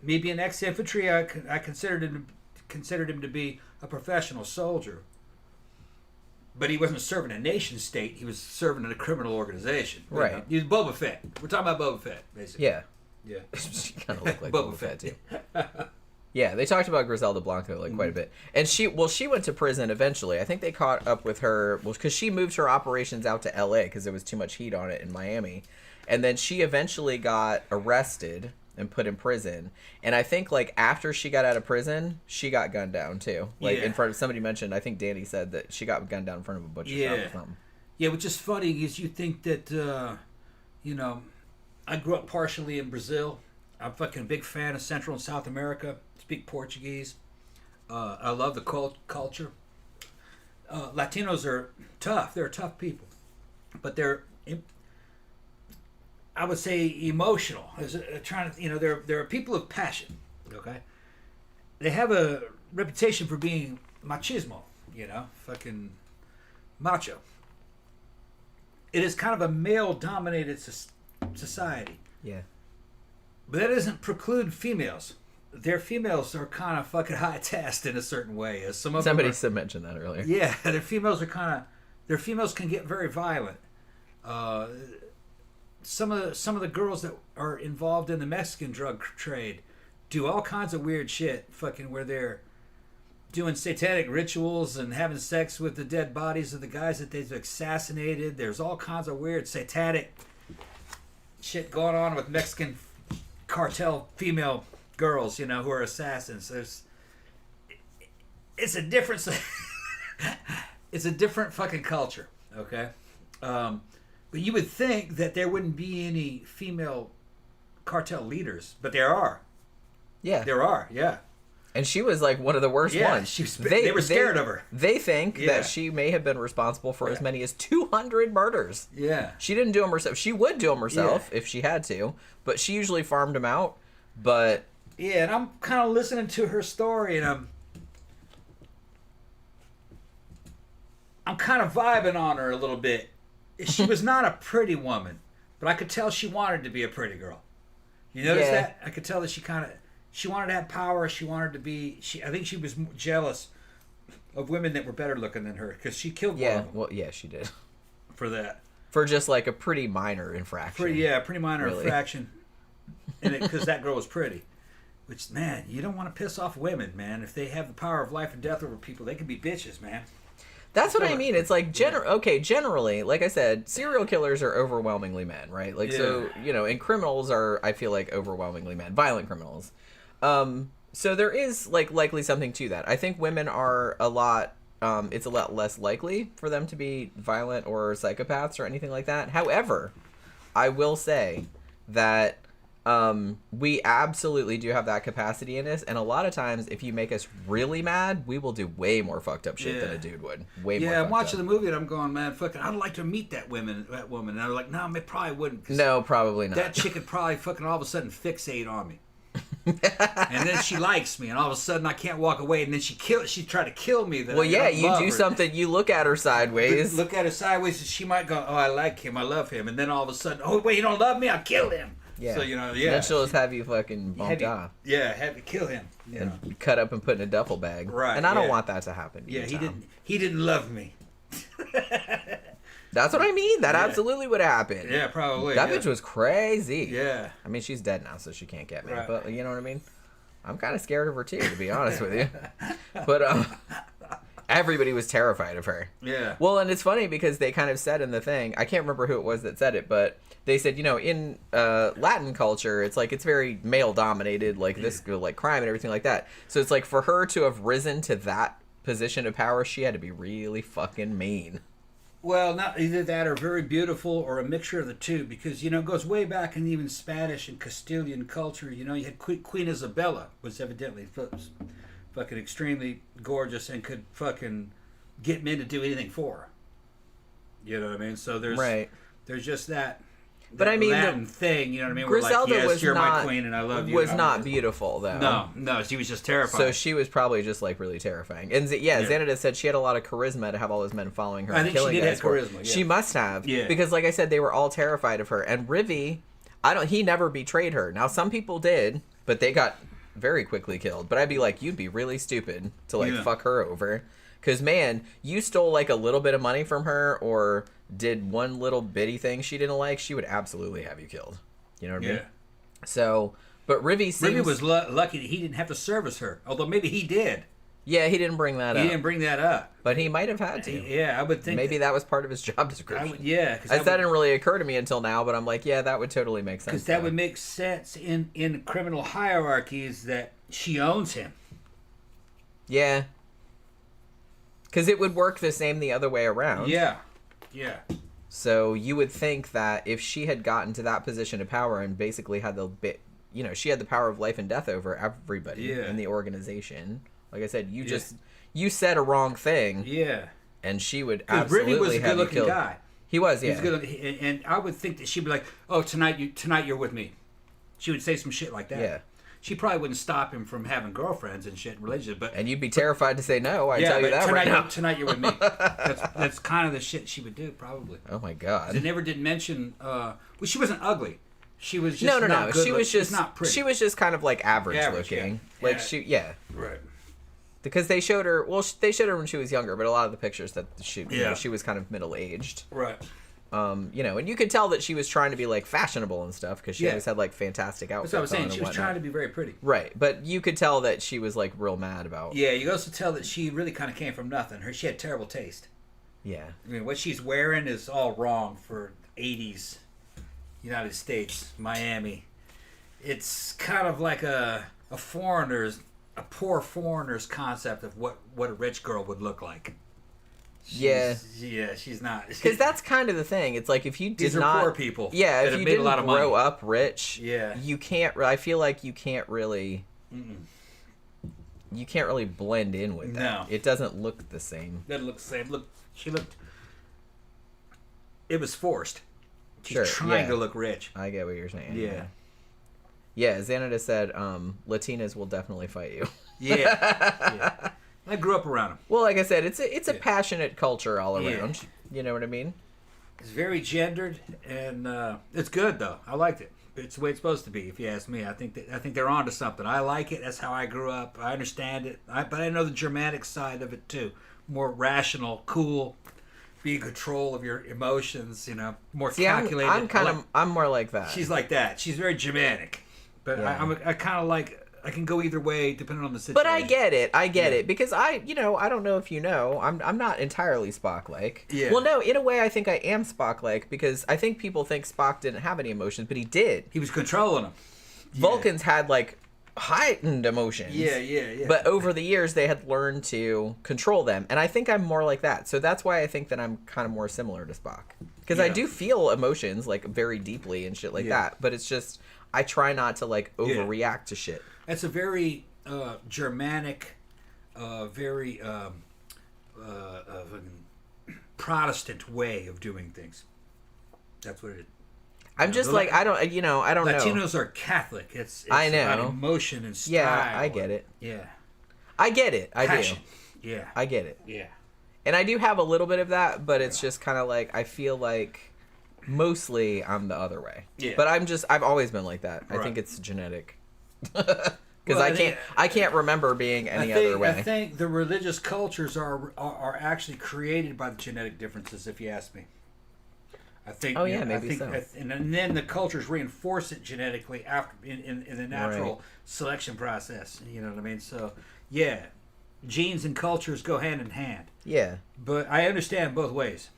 maybe an ex-infantry. I considered him to be a professional soldier, but he wasn't serving a nation state. He was serving in a criminal organization. Right. He was Boba Fett. We're talking about Boba Fett, basically. Yeah. Yeah. She kind of looked like Boba Fett too. Yeah, they talked about Griselda Blanco quite a bit, and she went to prison eventually. I think they caught up with her because she moved her operations out to L.A. because there was too much heat on it in Miami, and then she eventually got arrested and put in prison. And I think after she got out of prison, she got gunned down too. In front of somebody mentioned, I think Danny said that she got gunned down in front of a butcher shop or something. Yeah, which is funny is you think that I grew up partially in Brazil. I'm fucking a big fan of Central and South America. Speak Portuguese. I love the culture. Latinos are tough. They're tough people, but they're, I would say, emotional. They're people of passion. Okay, they have a reputation for being machismo. Fucking macho. it is kind of a male-dominated society. Yeah. But that doesn't preclude females. Their females are kind of fucking high-tasked in a certain way. As Somebody mentioned that earlier. Yeah, their females can get very violent. Some of the girls that are involved in the Mexican drug trade do all kinds of weird shit, fucking where they're doing satanic rituals and having sex with the dead bodies of the guys that they've assassinated. There's all kinds of weird satanic shit going on with Mexican cartel female girls, who are assassins. It's a different it's a different fucking culture, okay? But you would think that there wouldn't be any female cartel leaders, but there are. Yeah. There are, yeah. And she was like one of the worst ones. They were scared of her. They think that she may have been responsible for as many as 200 murders. Yeah. She didn't do them herself. She would do them herself if she had to, but she usually farmed them out. But yeah, and I'm kind of listening to her story, and I'm kind of vibing on her a little bit. She was not a pretty woman, but I could tell she wanted to be a pretty girl. You notice that? I could tell that she wanted to have power. She wanted to be. I think she was jealous of women that were better looking than her because she killed one of them. Well, yeah, she did. For that. For just like a pretty minor infraction. Pretty minor infraction. Because that girl was pretty. Which, man, you don't want to piss off women, man. If they have the power of life and death over people, they can be bitches, man. That's what I mean. It's like, generally, like I said, serial killers are overwhelmingly men, right? Like, so, and criminals are, I feel like, overwhelmingly men. Violent criminals. So there is, like, likely something to that. I think women are a lot, it's a lot less likely for them to be violent or psychopaths or anything like that. However, I will say that we absolutely do have that capacity in us, and a lot of times if you make us really mad, we will do way more fucked up shit than a dude would. Way more. Yeah, I'm watching the movie and I'm going, man, fucking, I'd like to meet that woman. And I'm like, no, I probably wouldn't. No, probably not. That chick would probably fucking all of a sudden fixate on me. And then she likes me, and all of a sudden I can't walk away, and then she tried to kill me. Well, you do something, you look at her sideways. Look at her sideways, and she might go, oh, I like him, I love him, and then all of a sudden, oh, wait, you don't love me? I'll kill him. Yeah. So, then she'll just have you fucking bumped off. Yeah, have to kill him. And cut up and put in a duffel bag. Right. And I don't want that to happen. Yeah, he didn't love me. That's what I mean. That absolutely would happen. Yeah, probably. That bitch was crazy. Yeah. I mean, she's dead now, so she can't get me. Right. But you know what I mean? I'm kind of scared of her too, to be honest with you. But everybody was terrified of her. Yeah. Well, and it's funny because they kind of said in the thing, I can't remember who it was that said it, but they said, in Latin culture, it's like it's very male dominated, like this, like crime and everything like that. So it's like for her to have risen to that position of power, she had to be really fucking mean. Well, not either that or very beautiful or a mixture of the two, because, it goes way back in even Spanish and Castilian culture. You had Queen Isabella was evidently fucking extremely gorgeous and could fucking get men to do anything for her. You know what I mean? So there's just that. But I mean, Latin thing, you know what I mean? Griselda like, yes, was you're not, my queen and I love you. Was not beautiful though. No, she was just terrifying. So she was probably just like really terrifying. And Xanadu said she had a lot of charisma to have all those men following her. I think she did have charisma. Yeah. She must have, because like I said, they were all terrified of her. And Rivy, he never betrayed her. Now some people did, but they got very quickly killed. But I'd be like, you'd be really stupid to like fuck her over. Because, man, you stole, like, a little bit of money from her or did one little bitty thing she didn't like, she would absolutely have you killed. You know what I mean? So, but Rivy seems... Rivy was lucky that he didn't have to service her. Although maybe he did. Yeah, he didn't bring that up. He didn't bring that up. But he might have had to. Yeah, I would think... Maybe that was part of his job description. That didn't really occur to me until now, but I'm like, yeah, that would totally make sense. Because that would make sense in criminal hierarchies that she owns him. Yeah. Because it would work the same the other way around. Yeah. So you would think that if she had gotten to that position of power and basically had she had the power of life and death over everybody in the organization. Like I said, you said a wrong thing. Yeah. And she would absolutely have you killed. Rivy was a good-looking guy. He was, yeah. He was good, and I would think that she'd be like, "Oh, tonight you're with me." She would say some shit like that. Yeah. She probably wouldn't stop him from having girlfriends and shit, relationships. But and you'd be terrified to say no. I tell you that right now. Tonight you're with me. That's kind of the shit she would do, probably. Oh my god. They never did mention. Well, she wasn't ugly. She was just no. She was just not pretty. She was just kind of like average looking. Yeah. Like Right. Because they showed her. Well, they showed her when she was younger, but a lot of the pictures that she was kind of middle aged. Right. And you could tell that she was trying to be like fashionable and stuff because she always had like fantastic outfits. That's what I was saying. She was trying to be very pretty. Right, but you could tell that she was like real mad about. Yeah, you also tell that she really kind of came from nothing. She had terrible taste. Yeah. I mean, what she's wearing is all wrong for 80s United States, Miami. It's kind of like a poor foreigner's concept of what a rich girl would look like. She's not. Because that's kind of the thing. It's like if you These are poor people. Yeah, if you didn't grow up rich, yeah, you can't. I feel like you can't really. You can't really blend in with that. No, it doesn't look the same. Doesn't look the same. Look, she looked. It was forced. Sure, She's trying to look rich. I get what you're saying. Yeah. Yeah, Xanada said, Latinas will definitely fight you. Yeah. I grew up around them. Well, like I said, it's a passionate culture all around. You know what I mean? It's very gendered, and it's good though. I liked it. It's the way it's supposed to be, if you ask me. I think they're onto something. I like it. That's how I grew up. I understand it. But I know the Germanic side of it too. More rational, cool, be in control of your emotions. More calculated. I'm more like that. She's like that. She's very Germanic, but I kind of like. I can go either way depending on the situation. But I get it because I don't know if you know, I'm not entirely Spock-like. Yeah. Well, no, in a way I think I am Spock-like because I think people think Spock didn't have any emotions, but he did. He was controlling them. Vulcans had like heightened emotions. Yeah. But over the years they had learned to control them, and I think I'm more like that. So that's why I think that I'm kind of more similar to Spock because I do feel emotions like very deeply and shit like that. But it's just I try not to like overreact to shit. That's a very Germanic, very Protestant way of doing things. That's what it is. I'm just like I don't know. Latinos are Catholic. It's I know about emotion and style. Yeah, I get it. Yeah, I get it. Passion. I do. Yeah, I get it. Yeah, and I do have a little bit of that, but it's just kind of like I feel like mostly I'm the other way. Yeah, but I've always been like that. Right. I think it's genetic. Because I can't remember being any other way. I think the religious cultures are actually created by the genetic differences. If you ask me, I think. Oh yeah, maybe so. And then the cultures reinforce it genetically after in the natural selection process. You know what I mean? So yeah, genes and cultures go hand in hand. Yeah. But I understand both ways.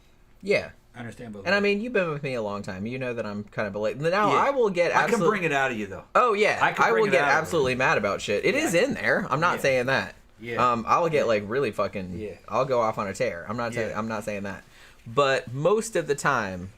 Yeah. I understand both. And I mean, you've been with me a long time. You know that I'm kind of late. Now I will get. I can bring it out of you though. Oh yeah, I will get absolutely mad about shit. It is in there. I'm not saying that. Yeah. I will get like really fucking. Yeah. I'll go off on a tear. I'm not. I'm not saying that. But most of the time,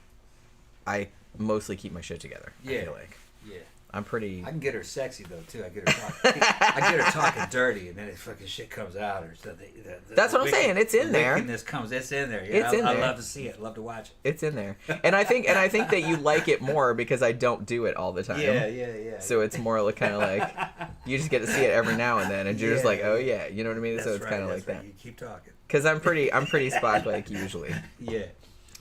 I mostly keep my shit together. Yeah. I feel like. Yeah. I'm pretty. I can get her sexy though too. I get her talking dirty, and then it fucking shit comes out. Or something. That's what I'm saying. It's in there. It's in there. Yeah, it's in there. I love to see it. Love to watch it. It's in there, and I think that you like it more because I don't do it all the time. Yeah. So it's more like kind of like you just get to see it every now and then, and you're just like, oh yeah, you know what I mean. So it's kind of like that. You keep talking. Because I'm pretty Spock-like usually. Yeah.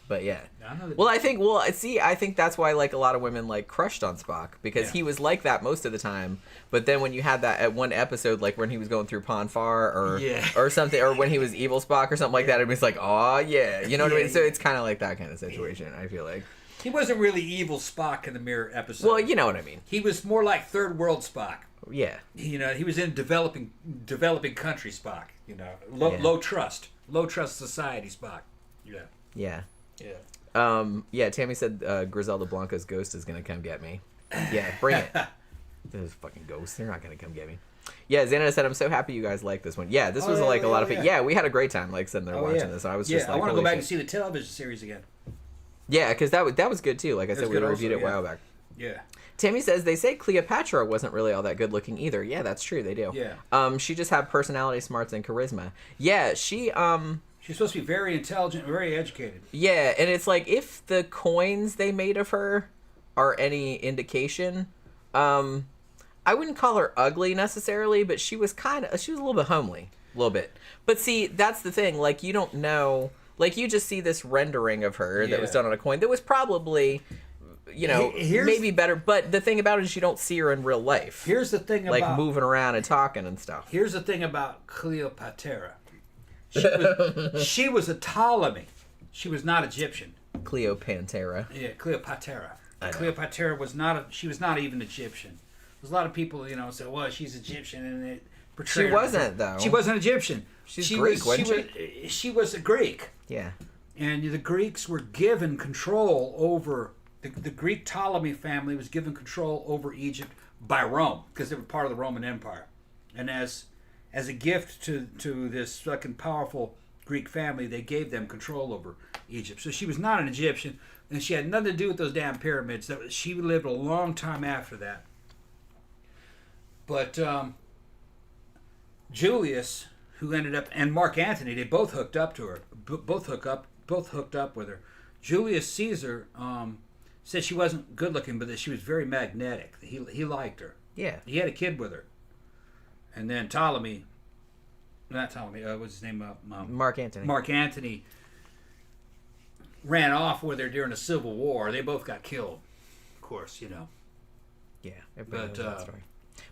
But yeah. I think that's why like a lot of women like crushed on Spock because he was like that most of the time. But then when you had that at one episode, like when he was going through Ponfar or something, or when he was evil Spock or something like that, it was like, oh yeah, you know what I mean. So it's kind of like that kind of situation. I feel like he wasn't really evil Spock in the Mirror episode. Well, you know what I mean. He was more like third world Spock. Yeah. He was in developing country Spock. Low trust society Spock. Yeah. Yeah. Yeah. Tammy said Griselda Blanco's ghost is gonna come get me. Yeah, bring it. Those fucking ghosts, they're not gonna come get me. Yeah, Xana said, I'm so happy you guys like this one. Yeah, this was a lot of fun. Yeah, we had a great time like sitting there watching this. I was just like, I want to go back and see the television series again. Yeah, because that was good too. Like I said, we reviewed it a while back. Yeah. Tammy says they say Cleopatra wasn't really all that good looking either. Yeah, that's true. They do. Yeah. She just had personality, smarts, and charisma. Yeah, She's supposed to be very intelligent, very educated. Yeah, and it's like if the coins they made of her are any indication, I wouldn't call her ugly necessarily, but she was a little bit homely. A little bit. But see, that's the thing. Like, you don't know. Like, you just see this rendering of her that was done on a coin that was probably, you know, maybe better. But the thing about it is you don't see her in real life. Here's the thing about... Like, moving around and talking and stuff. Here's the thing about Cleopatra. She was a Ptolemy. She was not Egyptian. Cleopatra. Yeah, Cleopatra. Cleopatra was not... She was not even Egyptian. There's a lot of people, you know, say, well, she's Egyptian, and it portrayed She wasn't, though. She wasn't Egyptian. She's Greek, wasn't she? She was a Greek. Yeah. And the Greeks were given control over... The Greek Ptolemy family was given control over Egypt by Rome, because they were part of the Roman Empire. And as a gift to this fucking powerful Greek family, they gave them control over Egypt. So she was not an Egyptian, and she had nothing to do with those damn pyramids. She lived a long time after that. But Julius, who ended up, and Mark Antony, they both hooked up to her. Both hooked up with her. Julius Caesar said she wasn't good looking, but that she was very magnetic. He liked her. Yeah. He had a kid with her. And then what's his name? Mark Antony. Mark Antony ran off with her during the Civil War. They both got killed, of course, you know. Yeah, everybody knows that story.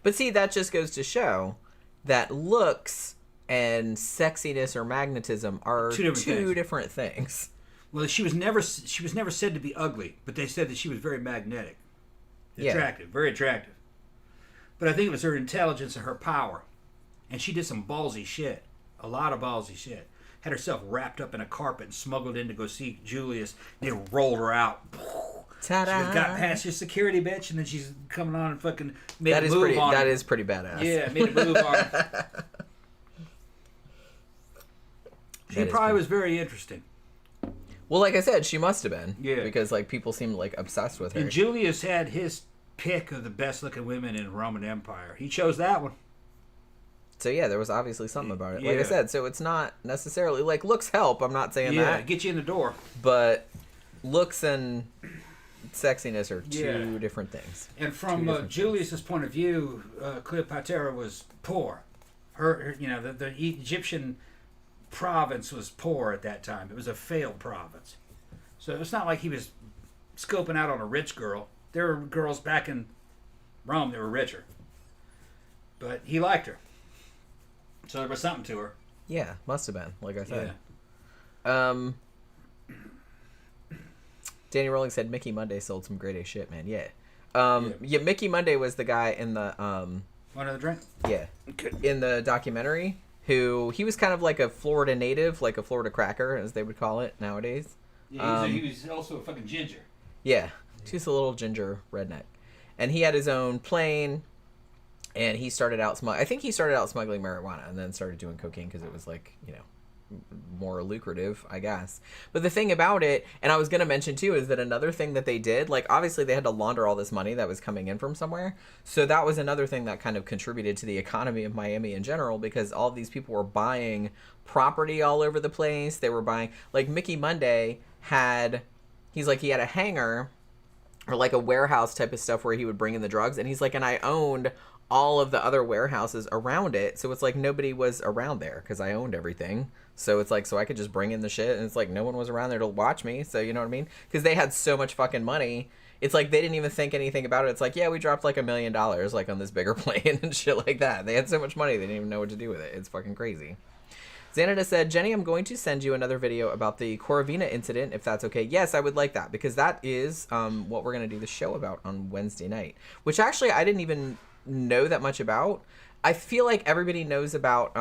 But see, that just goes to show that looks and sexiness or magnetism are two different things. Well, she was never said to be ugly, but they said that she was very magnetic, attractive, very attractive. But I think it was her intelligence and her power, and she did some ballsy shit, a lot of ballsy shit. Had herself wrapped up in a carpet and smuggled in to go see Julius. They rolled her out. Ta-da. She got past your security, bitch, and then she's coming on and fucking made a move on her. That is pretty badass. Yeah, made a move on her. She probably was very interesting. Well, like I said, she must have been. Yeah. Because, like, people seemed, like, obsessed with her. And Julius had his pick of the best-looking women in the Roman Empire. He chose that one. So, yeah, there was obviously something about it. Like I said, so it's not necessarily... Like, looks help. I'm not saying that. Yeah, get you in the door. But looks and sexiness are two different things. And from Julius's point of view, Cleopatra was poor. Her you know, the Egyptian province was poor at that time. It was a failed province. So it's not like he was scoping out on a rich girl. There were girls back in Rome that were richer. But he liked her. So there was something to her. Yeah, must have been, like I said. Yeah. Danny Rowling said Mickey Monday sold some grade A shit, man. Yeah. Mickey Monday was the guy in the... Want another drink? Yeah. In the documentary, he was kind of like a Florida native, like a Florida cracker, as they would call it nowadays. Yeah, he was also a fucking ginger. Yeah. Just a little ginger redneck. And he had his own plane, and he started out... I think he started out smuggling marijuana and then started doing cocaine because it was like, you know, more lucrative, I guess. But the thing about it, and I was going to mention too, is that another thing that they did, like obviously they had to launder all this money that was coming in from somewhere. So that was another thing that kind of contributed to the economy of Miami in general, because all of these people were buying property all over the place. They were buying, like Mickey Monday he had a hangar or like a warehouse type of stuff where he would bring in the drugs. And he's like, and I owned all of the other warehouses around it. So it's like nobody was around there because I owned everything. So it's like, so I could just bring in the shit, and it's like no one was around there to watch me. So you know what I mean? Because they had so much fucking money. It's like they didn't even think anything about it. It's like, yeah, we dropped like $1 million like on this bigger plane and shit like that. They had so much money they didn't even know what to do with it. It's fucking crazy. Xanada said, Jenny, I'm going to send you another video about the Coravina incident, if that's okay. Yes, I would like that, because that is what we're going to do the show about on Wednesday night, which actually I didn't even know that much about. I feel like everybody knows about,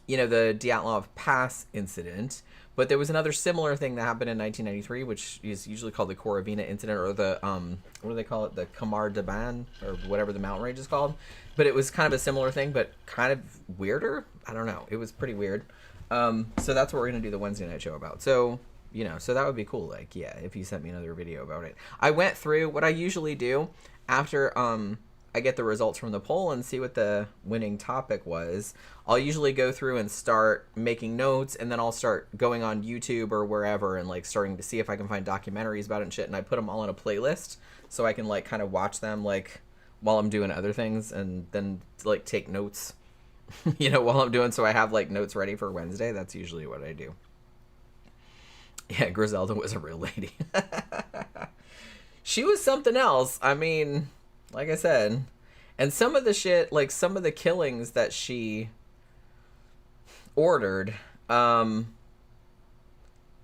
you know, the Dyatlov Pass incident, but there was another similar thing that happened in 1993, which is usually called the Coravina incident, or the, what do they call it? The Kamar Daban, or whatever the mountain range is called. But it was kind of a similar thing, but kind of weirder. I don't know. It was pretty weird. So that's what we're going to do the Wednesday night show about. So, you know, so that would be cool. Like, yeah, if you sent me another video about it. I went through what I usually do after I get the results from the poll and see what the winning topic was. I'll usually go through and start making notes, and then I'll start going on YouTube or wherever and like starting to see if I can find documentaries about it and shit, and I put them all in a playlist so I can like kind of watch them like while I'm doing other things, and then like take notes, you know, while I'm doing, so I have like notes ready for Wednesday. That's usually what I do. Yeah, Griselda was a real lady. She was something else. I mean, like I said, and some of the shit, like some of the killings that she ordered,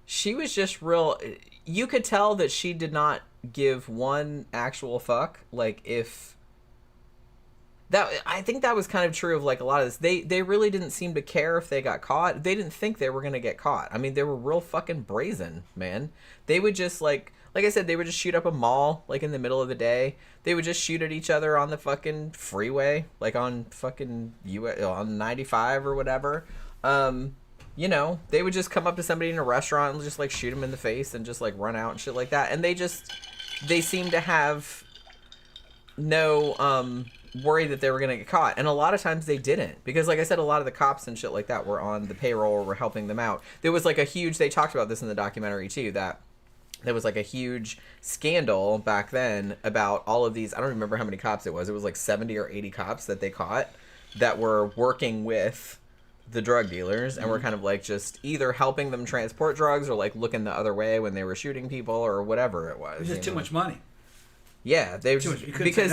she was just real. You could tell that she did not give one actual fuck. Like, if that, I think that was kind of true of like a lot of this. They really didn't seem to care if they got caught. They didn't think they were gonna get caught. I mean, they were real fucking brazen, man. They would just like I said, they would just shoot up a mall like in the middle of the day. They would just shoot at each other on the fucking freeway, like on fucking on 95 or whatever. You know, they would just come up to somebody in a restaurant and just like shoot them in the face and just like run out and shit like that. And they seem to have no worry that they were gonna get caught. And a lot of times they didn't, because like I said, a lot of the cops and shit like that were on the payroll or were helping them out. There was like a huge, they talked about this in the documentary too, that there was like a huge scandal back then about all of these, I don't remember how many cops it was like 70 or 80 cops that they caught that were working with the drug dealers and were kind of like just either helping them transport drugs or like looking the other way when they were shooting people or whatever it was. It was just too much money. Yeah, they were just, because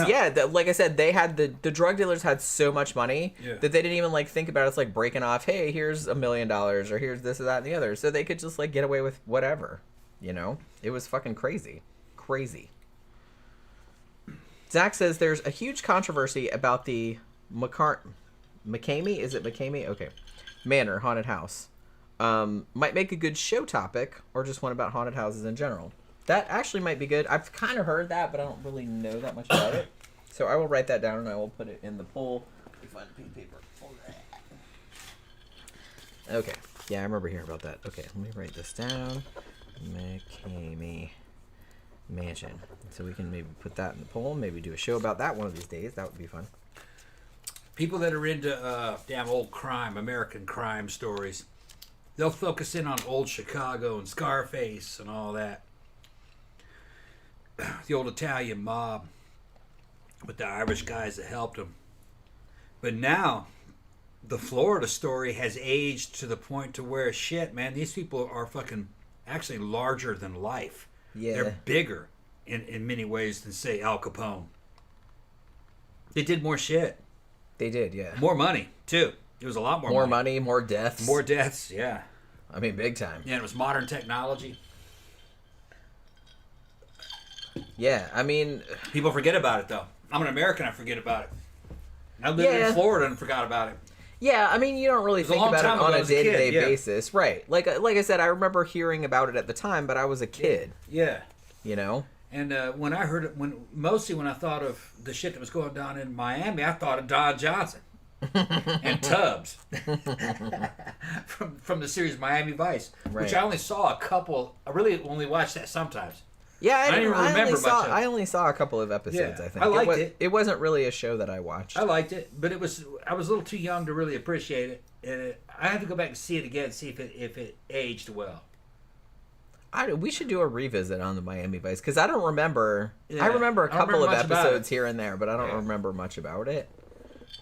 like I said, they had the drug dealers had so much money that they didn't even like think about it. It's like breaking off, hey, here's $1 million or here's this or that and the other, so they could just like get away with whatever. You know, it was fucking crazy. Zach says there's a huge controversy about the McCamey? Is it McCamey? Okay. Manor haunted house. Might make a good show topic, or just one about haunted houses in general. That actually might be good. I've kind of heard that, but I don't really know that much about it. So I will write that down and I will put it in the poll. Let me find a piece of paper. Okay. Yeah, I remember hearing about that. Okay, let me write this down. McCamey Mansion. So we can maybe put that in the poll. Maybe do a show about that one of these days. That would be fun. People that are into damn old crime, American crime stories, they'll focus in on old Chicago and Scarface and all that. The old Italian mob with the Irish guys that helped them. But now, the Florida story has aged to the point to where, shit, man, these people are fucking actually larger than life. Yeah. They're bigger in many ways than, say, Al Capone. They did more shit. They did, yeah. More money, too. It was a lot more money. More money, more deaths. More deaths, yeah. I mean, big time. Yeah, it was modern technology. Yeah, I mean... People forget about it, though. I'm an American, I forget about it. I lived in Florida and forgot about it. Yeah, I mean, you don't really think about it on a day-to-day basis. Right. Like I said, I remember hearing about it at the time, but I was a kid. Yeah. You know? And when I heard it, mostly when I thought of the shit that was going down in Miami, I thought of Don Johnson and Tubbs from the series Miami Vice, which I only saw a couple. I really only watched that sometimes. Yeah, I didn't remember much. I only saw a couple of episodes. I think I liked it. It wasn't really a show that I watched. I liked it, but I was a little too young to really appreciate it, and I have to go back and see it again, see if it aged well. We should do a revisit on the Miami Vice, because I don't remember. Yeah, I remember a couple of episodes here and there, but I don't remember much about it.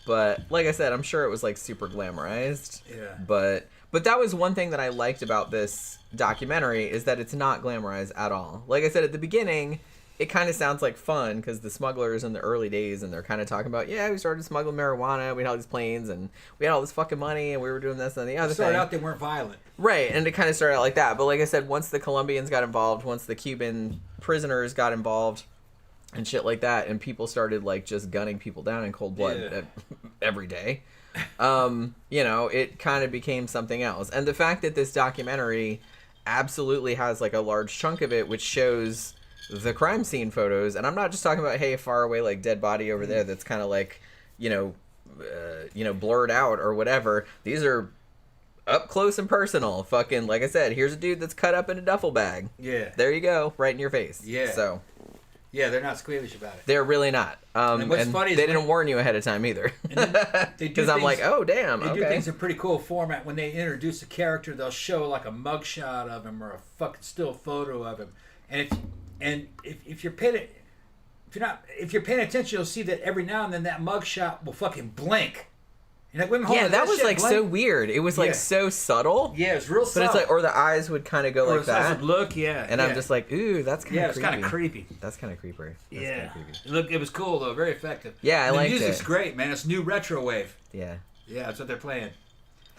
But like I said, I'm sure it was like super glamorized. Yeah. But that was one thing that I liked about this documentary, is that it's not glamorized at all. Like I said at the beginning, it kind of sounds like fun because the smugglers in the early days, and they're kind of talking about, yeah, we started smuggling marijuana, we had all these planes, and we had all this fucking money, and we were doing this and the other thing. Started out, they weren't violent. Right, and it kind of started out like that. But like I said, once the Colombians got involved, once the Cuban prisoners got involved, and shit like that, and people started like just gunning people down in cold blood every day, you know, it kind of became something else. And the fact that this documentary absolutely has like a large chunk of it which shows the crime scene photos, and I'm not just talking about, hey, far away like dead body over there that's kind of like, you know, blurred out or whatever. These are up close and personal. Fucking, like I said, here's a dude that's cut up in a duffel bag. Yeah. There you go, right in your face. Yeah. So. Yeah, they're not squeamish about it. They're really not. And what's funny is they didn't warn you ahead of time either. Because I'm like, oh, damn, They do things in pretty cool format. When they introduce a character, they'll show like a mugshot of him or a fucking still photo of him. And if you're pitted, if you're paying attention, you'll see that every now and then that mugshot will fucking blink. You're like, wait, hold on, that was like blink? so weird. It was like so subtle. Yeah, it's real subtle. But it's like, or the eyes would kind of go like that. Would look, And I'm just like, ooh, that's kind of creepy. Yeah, it's kind of creepy. That's kind of creepy. Yeah. Look, it was cool though, very effective. Yeah, I liked it. The music's great, man. It's new retro wave. Yeah. Yeah, that's what they're playing.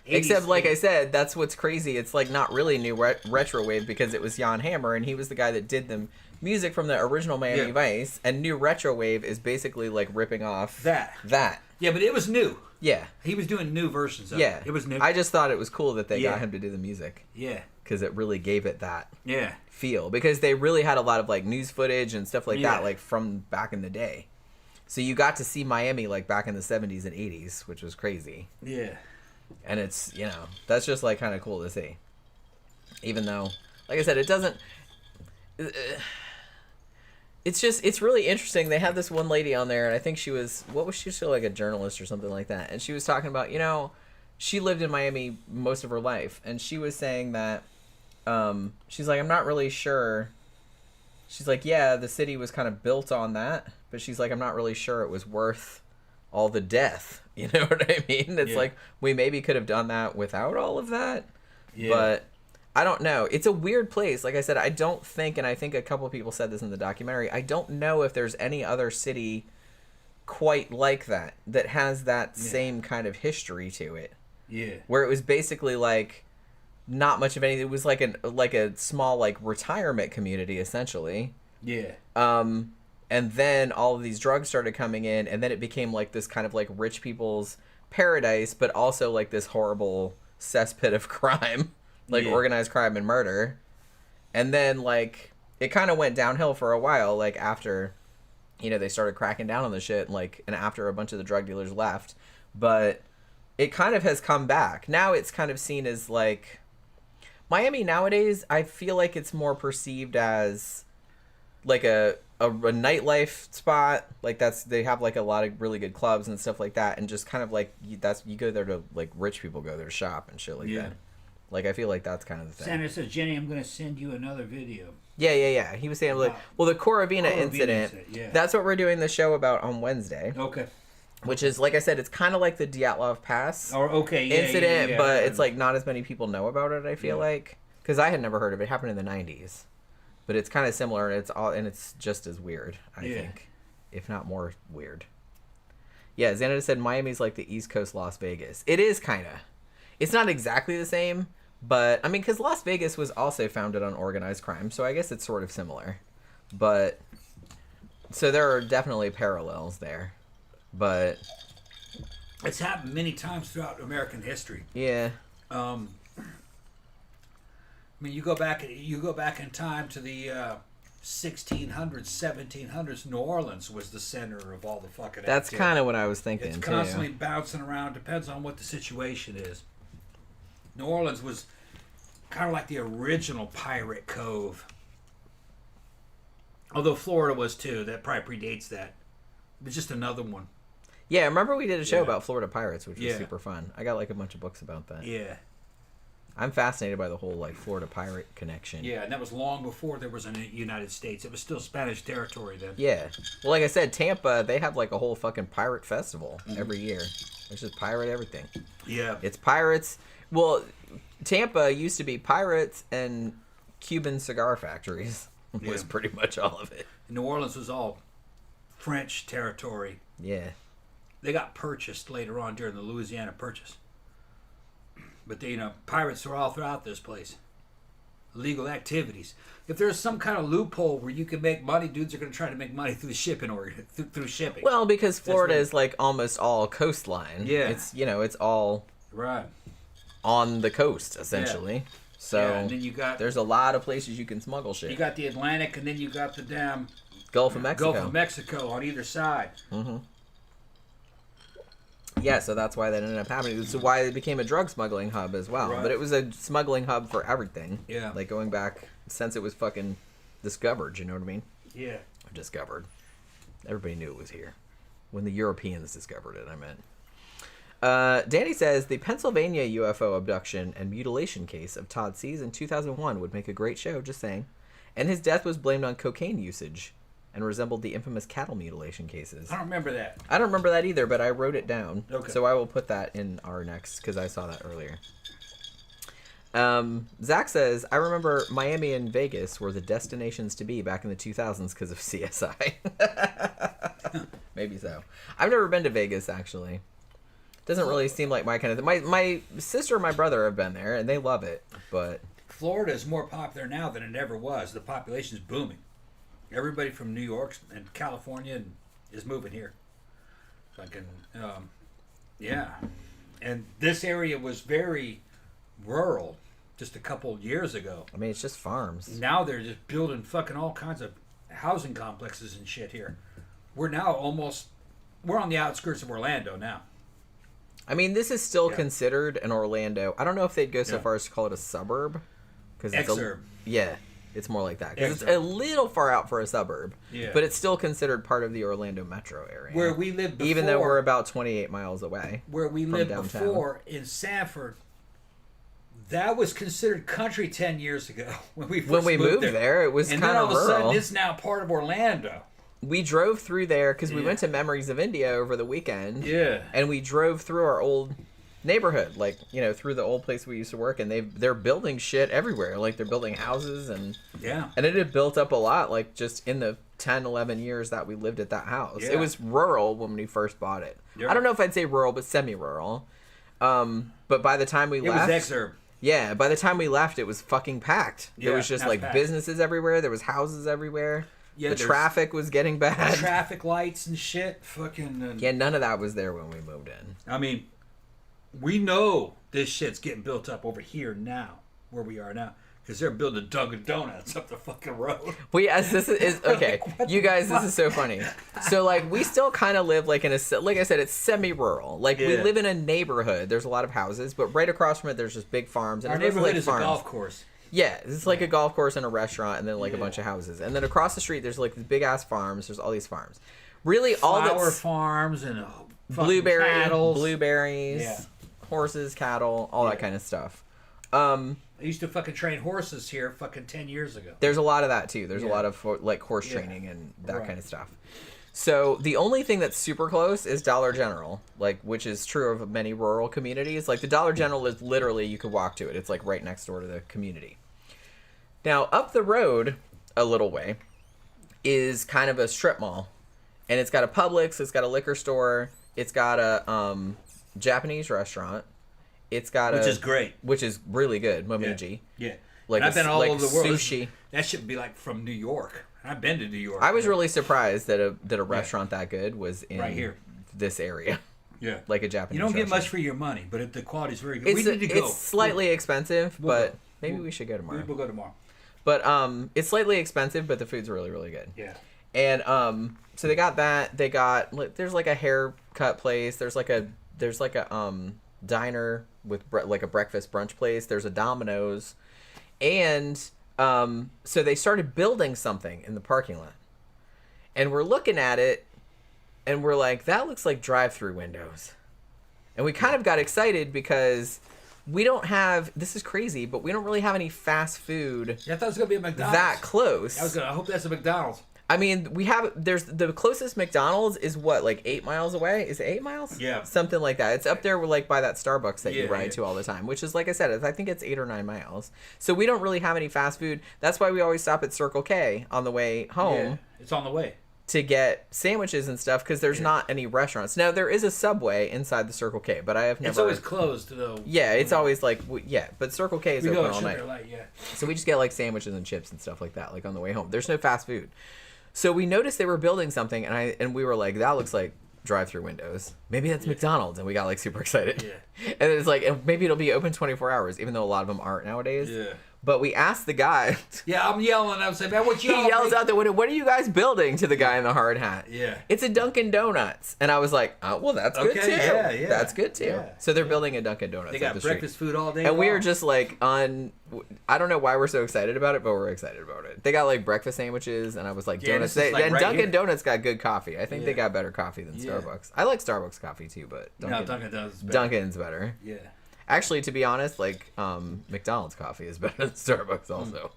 80s, Except, like I said, that's what's crazy. It's like not really new retro wave because it was Jan Hammer, and he was the guy that did the music from the original Miami Vice. And new retro wave is basically like ripping off that. Yeah, but it was new. Yeah. He was doing new versions of it. It was new. I just thought it was cool that they got him to do the music. Yeah. Because it really gave it that feel. Because they really had a lot of like news footage and stuff like that, like from back in the day. So you got to see Miami like back in the 70s and 80s, which was crazy. Yeah. And it's, that's just like kind of cool to see. Even though, like I said, it doesn't... It's really interesting. They had this one lady on there, and I think she was still like a journalist or something like that. And she was talking about, she lived in Miami most of her life, and she was saying that, she's like, I'm not really sure. She's like, yeah, the city was kind of built on that, but she's like, I'm not really sure it was worth all the death. You know what I mean? It's like, we maybe could have done that without all of that, but... I don't know. It's a weird place. Like I said, I don't think, and I think a couple of people said this in the documentary, I don't know if there's any other city quite like that has that same kind of history to it. Yeah. Where it was basically like not much of anything. It was like a small like retirement community essentially. Yeah. And then all of these drugs started coming in, and then it became like this kind of like rich people's paradise, but also like this horrible cesspit of crime. Like organized crime and murder. And then like it kind of went downhill for a while, like after they started cracking down on the shit, and after a bunch of the drug dealers left. But it kind of has come back. Now it's kind of seen as like Miami nowadays, I feel like it's more perceived as like a nightlife spot. Like they have like a lot of really good clubs and stuff like that, and just kind of like you go there to like rich people go there to shop and shit like that. Like, I feel like that's kind of the thing. Sandra says, Jenny, I'm going to send you another video. Yeah. He was saying, like, well, the Coravina incident, that's what we're doing the show about on Wednesday. Okay. Which is, like I said, it's kind of like the Dyatlov Pass incident, but it's, like, not as many people know about it, I feel like. Because I had never heard of it. It happened in the 90s. But it's kind of similar, and it's just as weird, I think. If not more weird. Yeah, Xana said Miami's like the East Coast Las Vegas. It is kind of. It's not exactly the same, but, I mean, because Las Vegas was also founded on organized crime, so I guess it's sort of similar. But, so there are definitely parallels there. But... It's happened many times throughout American history. Yeah. I mean, you go back in time to the 1600s, 1700s. New Orleans was the center of all the fucking activity. That's kind of what I was thinking, It's constantly bouncing around. Depends on what the situation is. New Orleans was kind of like the original pirate cove. Although Florida was too. That probably predates that. It was just another one. Yeah, remember we did a show about Florida pirates, which was super fun. I got like a bunch of books about that. Yeah. I'm fascinated by the whole like Florida pirate connection. Yeah, and that was long before there was a United States. It was still Spanish territory then. Yeah. Well, like I said, Tampa, they have like a whole fucking pirate festival every year. It's just pirate everything. Yeah. It's pirates. Well, Tampa used to be pirates and Cuban cigar factories. Was pretty much all of it. New Orleans was all French territory. Yeah. They got purchased later on during the Louisiana Purchase. But they, pirates are all throughout this place. Illegal activities. If there's some kind of loophole where you can make money, dudes are going to try to make money through shipping through shipping. Well, because Florida is like almost all coastline. Yeah. It's it's all on the coast essentially. Yeah. So and then there's a lot of places you can smuggle shit. You got the Atlantic, and then you got the damn Gulf of Mexico. Gulf of Mexico on either side. Mm-hmm. Yeah, so that's why that ended up happening. It's why it became a drug smuggling hub as well. Right. But it was a smuggling hub for everything. Yeah. Like going back since it was fucking discovered, you know what I mean? Yeah. Discovered. Everybody knew it was here. When the Europeans discovered it, I meant. Danny says, the Pennsylvania UFO abduction and mutilation case of Todd C's in 2001 would make a great show, just saying. And his death was blamed on cocaine usage. and resembled the infamous cattle mutilation cases. I don't remember that. I don't remember that either, but I wrote it down. Okay. So I will put that in our next, because I saw that earlier. Zach says, I remember Miami and Vegas were the destinations to be back in the 2000s because of CSI. Maybe so. I've never been to Vegas, actually. Doesn't really seem like my kind of thing. My sister and my brother have been there, and they love it, but... Florida is more popular now than it ever was. The population is booming. Everybody from New York and California is moving here. Fucking, yeah. And this area was very rural just a couple years ago. I mean, it's just farms. Now they're just building fucking all kinds of housing complexes and shit here. We're on the outskirts of Orlando now. I mean, this is still considered an Orlando. I don't know if they'd go so far as to call it a suburb. Exurb. Yeah, it's more like that. Because it's a little far out for a suburb. Yeah. But it's still considered part of the Orlando metro area. Where we lived before. Even though we're about 28 miles away. Where we lived before in Sanford, that was considered country 10 years ago. When we moved there, it was kind of rural. And then all of a sudden, it's now part of Orlando. We drove through there because we went to Memories of India over the weekend. Yeah. And we drove through our old neighborhood, like, you know, through the old place we used to work, and they're building shit everywhere. Like, they're building houses, and it had built up a lot, like, just in the 10, 11 years that we lived at that house. It was rural when we first bought it. I don't know if I'd say rural, but semi-rural. But by the time we left... It was exurb. Yeah, by the time we left, it was fucking packed. There was just, like, packed. Businesses everywhere. There was houses everywhere. Yeah, the traffic was getting bad. Traffic lights and shit. Fucking... Yeah, none of that was there when we moved in. I mean... We know this shit's getting built up over here now, where we are now, because they're building Dunkin' Donuts up the fucking road. Well, yes, this is okay. You guys, this is so funny. So, like, we still kind of live, like, in a, like I said, it's semi-rural. Like, we live in a neighborhood. There's a lot of houses, but right across from it, there's just big farms. And our neighborhood like is farms. A golf course. Yeah, it's like a golf course and a restaurant, and then, like, a bunch of houses. And then across the street, there's, like, these big-ass farms. There's all these farms. Really, all that's... Flower farms and blueberries. Yeah. Horses, cattle, all that kind of stuff. I used to fucking train horses here fucking 10 years ago. There's a lot of that too. There's a lot of like horse training and that kind of stuff. So the only thing that's super close is Dollar General, like, which is true of many rural communities. Like, the Dollar General is literally, you could walk to it. It's like right next door to the community. Now, up the road a little way is kind of a strip mall, and it's got a Publix, it's got a liquor store, it's got a Japanese restaurant. It's got which is great. Which is really good. Momiji. Yeah. Like I've been all over the world. Sushi. That should be like from New York. I've been to New York. I was really surprised that a restaurant that good was in right here. This area. Yeah. Like a Japanese You don't restaurant. get much for your money, but the quality's very good. We need to go. It's slightly expensive, but maybe we should go tomorrow. We'll go tomorrow. But it's slightly expensive, but the food's really, really good. Yeah. And so they got that. They got, there's like a haircut place. There's like a diner with like a breakfast brunch place. There's a Domino's, and so they started building something in the parking lot, and we're looking at it, and we're like, that looks like drive-through windows, and we kind of got excited because we don't have, this is crazy, but we don't really have any fast food. Yeah, I thought it was gonna be a McDonald's that close. I hope that's a McDonald's. I mean, there's the closest McDonald's is what, like 8 miles away? Is it 8 miles? Yeah. Something like that. It's up there with, like, by that Starbucks that you ride to all the time, which is, like I said, I think it's 8 or 9 miles. So we don't really have any fast food. That's why we always stop at Circle K on the way home. Yeah, it's on the way. To get sandwiches and stuff, because there's not any restaurants. Now, there is a Subway inside the Circle K, but I have never... It's always closed, though. Yeah, it's always like... but Circle K is open all night. Yeah. So we just get, like, sandwiches and chips and stuff like that, like, on the way home. There's no fast food. So we noticed they were building something, and we were like, that looks like drive-through windows. Maybe that's McDonald's, and we got, like, super excited. Yeah. And it's like, and maybe it'll be open 24 hours, even though a lot of them aren't nowadays. Yeah. But we asked the guy. Yeah, I'm yelling. I'm saying, man, what you? He yells out the window, "What are you guys building?" To the guy in the hard hat. Yeah. It's a Dunkin' Donuts, and I was like, "Oh, well, that's good too. Yeah. That's good too." Yeah. So they're building a Dunkin' Donuts. They got breakfast food all day. And we are just like on. I don't know why we're so excited about it, but we're excited about it. They got like breakfast sandwiches, and I was like, donuts. And right Dunkin' here. Donuts got good coffee. I think they got better coffee than Starbucks. I like Starbucks coffee too, but Dunkin' does. Dunkin's better. Yeah. Actually, to be honest, like McDonald's coffee is better than Starbucks also.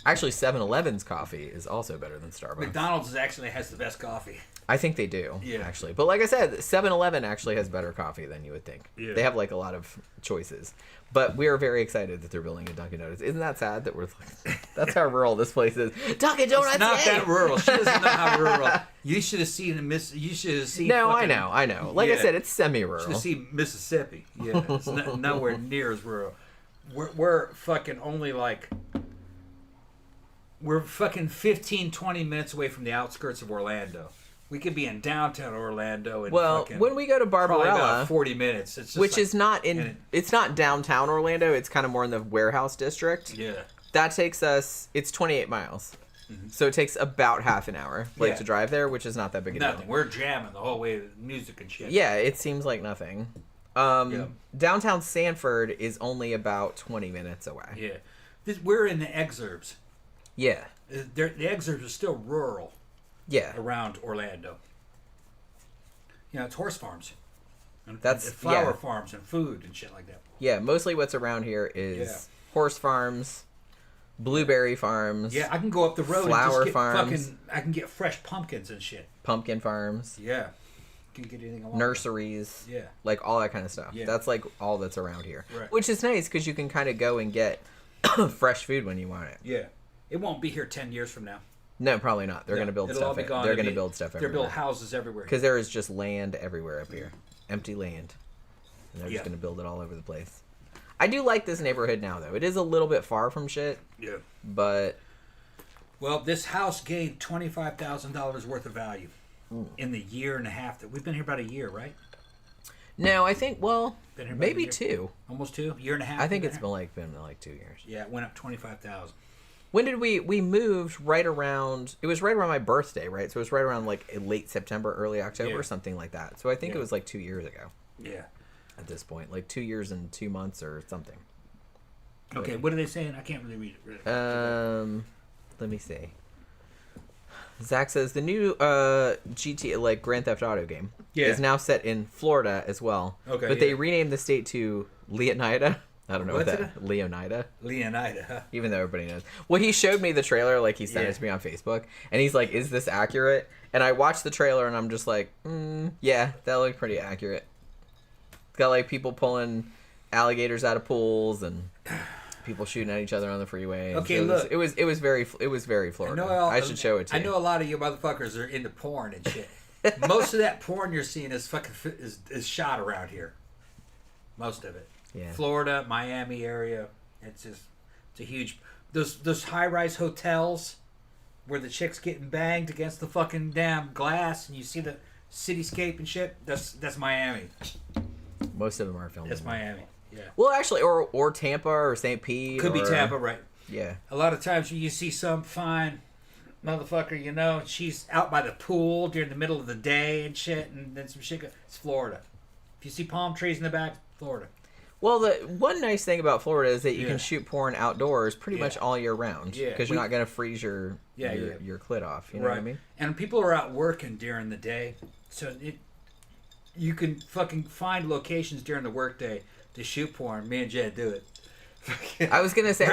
Actually, 7-Eleven's coffee is also better than Starbucks. McDonald's actually has the best coffee. I think they do, Yeah. actually. But like I said, 7-Eleven actually has better coffee than you would think. Yeah. They have like a lot of choices. But we are very excited that they're building a Dunkin' Donuts. Isn't that sad that we're like, that's how rural this place is. Dunkin' Donuts. It's not hey! that rural. She doesn't know how rural. You should have seen You should have seen. No, fucking, I know. Like I said, it's semi-rural. You should have seen Mississippi. Yeah, it's nowhere near as rural. We're fucking only like. We're fucking 15, 20 minutes away from the outskirts of Orlando. We could be in downtown Orlando. And Well, when we go to probably Barbarella, about 40 minutes. It's just which like, is not in, it's not downtown Orlando. It's kind of more in the warehouse district. Yeah. That takes us, it's 28 miles. Mm-hmm. So it takes about half an hour to drive there, which is not that big a Nothing. deal. We're jamming the whole way with music and shit. Yeah, it seems like nothing. Downtown Sanford is only about 20 minutes away. Yeah. We're in the exurbs. Yeah. The exurbs are still rural. Yeah. Around Orlando. You know, it's horse farms. And flower farms and food and shit like that. Yeah, mostly what's around here is horse farms, blueberry farms. Yeah, I can go up the road flower and just get farms. I can get fresh pumpkins and shit. Pumpkin farms. Yeah. Can get anything along nurseries. Yeah. Like all that kind of stuff. Yeah. That's like all that's around here. Right. Which is nice because you can kind of go and get fresh food when you want it. Yeah. It won't be here 10 years from now. No, probably not. They're going to build stuff. They're going to build stuff everywhere. They'll build houses everywhere. Because there is just land everywhere up here. Empty land. And they're just going to build it all over the place. I do like this neighborhood now, though. It is a little bit far from shit. Yeah. But... Well, this house gained $25,000 worth of value in the year and a half that... We've been here about a year, right? No, I think, well, maybe 2. Almost 2? Year and a half? I think it's been like 2 years. Yeah, it went up 25,000. When did we moved right around, it was right around my birthday, right? So it was right around like late September, early October, something like that. So I think it was like 2 years ago. Yeah. At this point, like 2 years and 2 months or something. Okay, what are they saying? I can't really read it. Let me see. Zach says the new GT, like Grand Theft Auto game, is now set in Florida as well. Okay. But they renamed the state to Leonida. I don't know what that Leonida. Leonida, huh? Even though everybody knows. Well, he showed me the trailer, like he sent it to me on Facebook, and he's like, "Is this accurate?" And I watched the trailer, and I'm just like, "Yeah, that looked pretty accurate." It's got like people pulling alligators out of pools and people shooting at each other on the freeway. Okay, so look, it was very Florida. I should show it to you. I know a lot of you motherfuckers are into porn and shit. Most of that porn you're seeing is fucking is shot around here. Most of it. Yeah. Florida, Miami area. It's a huge those high-rise hotels where the chick's getting banged against the fucking damn glass and you see the cityscape and shit. That's Miami. Most of them are filmed. That's Miami. Yeah. Well, actually, or Tampa or St. Pete. Could be Tampa, right? Yeah. A lot of times you see some fine motherfucker, you know, she's out by the pool during the middle of the day and shit, and then some shit. It's Florida. If you see palm trees in the back, Florida. Well, the one nice thing about Florida is that you can shoot porn outdoors pretty much all year round. Yeah. Because you're not going to freeze your clit off. You know what I mean? And people are out working during the day, so you can fucking find locations during the workday to shoot porn. Me and Jed do it. I was gonna say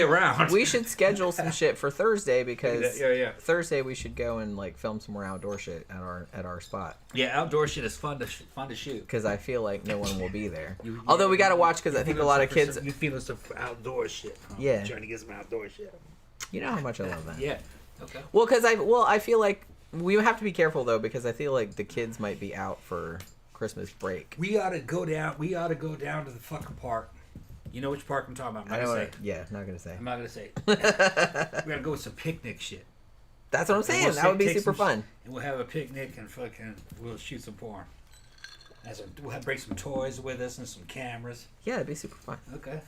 around. We should schedule some shit for Thursday because yeah. Thursday we should go and like film some more outdoor shit at our spot. Yeah, outdoor shit is fun to shoot. Because I feel like no one will be there. Although we gotta watch because I think a lot of kids. You feeling some outdoor shit? Huh? Yeah. Trying to get some outdoor shit. You know how much I love that. Yeah. Okay. Well, because I feel like we have to be careful though because I feel like the kids might be out for Christmas break. We ought to go down to the fucking park. You know which park I'm talking about. I'm not gonna say. Yeah, not gonna say. I'm not gonna say. We gotta go with some picnic shit. That's what I'm saying. That would be super fun. And we'll have a picnic and we'll shoot some porn. We'll bring some toys with us and some cameras. Yeah, it'd be super fun. Okay.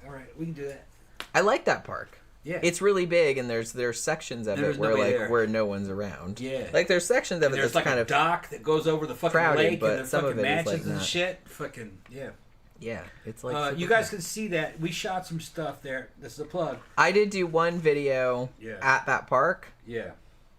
All right, we can do that. I like that park. Yeah. It's really big, and there's sections of it where no one's around. Yeah. Like there's sections of it that's like kind a of dock that goes over the fucking crowded, lake but and the some fucking of it is mansions like and not. shit. Fucking yeah. Yeah, it's like you guys can see that we shot some stuff there. This is a plug. I did do one video at that park. Yeah.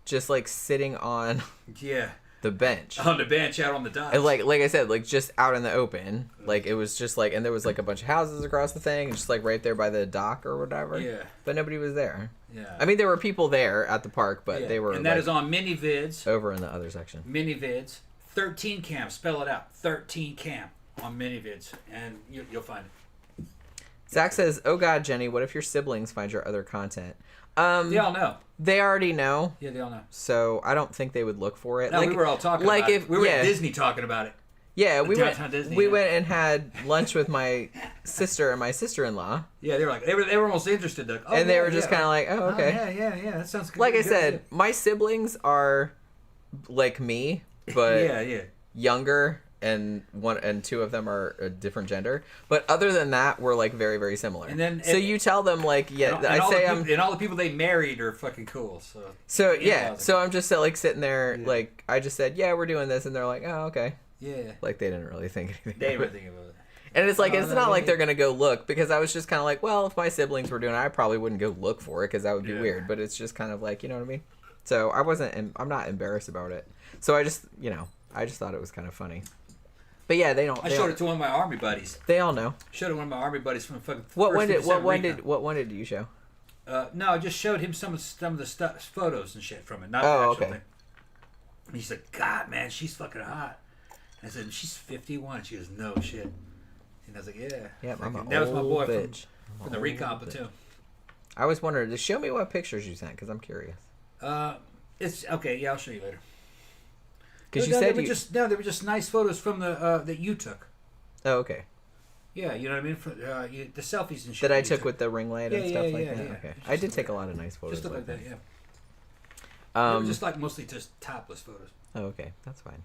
Just like sitting on. Yeah. the bench. On the bench out on the docks. And like I said, like just out in the open. Like it was just like, and there was like a bunch of houses across the thing, and just like right there by the dock or whatever. Yeah. But nobody was there. Yeah. I mean, there were people there at the park, but they were. And that is on mini-vids. Over in the other section. Mini-vids. 13 cam. Spell it out. 13 cam on mini-vids, and you'll find it. Zach says, "Oh God, Jenny, what if your siblings find your other content?" They all know. They already know. Yeah, they all know. So I don't think they would look for it. No, like, we were all talking like about if, it. We were yeah. at Disney talking about it. Yeah, we Disney, went and had lunch with my sister and my sister-in-law. Yeah, they were like they were almost interested. Like, and they were just kind of like, "Oh, okay." Yeah. That sounds good. Like I said, my siblings are like me, but younger, and one and two of them are a different gender. But other than that, we're like very, very similar. And then you tell them like, and all the people they married are fucking cool. So I'm just like sitting there like I just said, yeah, we're doing this, and they're like, oh, okay. Yeah. Like they didn't really think anything. They didn't think about it. And it's like, it's not like they're going to go look, because I was just kind of like, well, if my siblings were doing it, I probably wouldn't go look for it because that would be weird. But it's just kind of like, you know what I mean? So I'm not embarrassed about it. So I just thought it was kind of funny. But yeah, they don't. I showed it to one of my army buddies. They all know. Showed it to one of my army buddies from fucking. What one did you show? No, I just showed him some of the photos and shit from it. Not the actual thing. And he's like, God, man, she's fucking hot. And I said, she's 51. And she goes, no shit. And I was like, yeah. Yeah, that was my boy from the recon platoon. I was wondering, just show me what pictures you sent, because I'm curious. It's okay. Yeah, I'll show you later. Because you said they were just nice photos from the that you took. Oh, okay. Yeah, you know what I mean. For, the selfies and shit that I took with the ring light and stuff like that. Yeah. Okay, I did take a lot of nice photos. Just look like that, yeah. They were just like mostly just topless photos. Oh, okay, that's fine.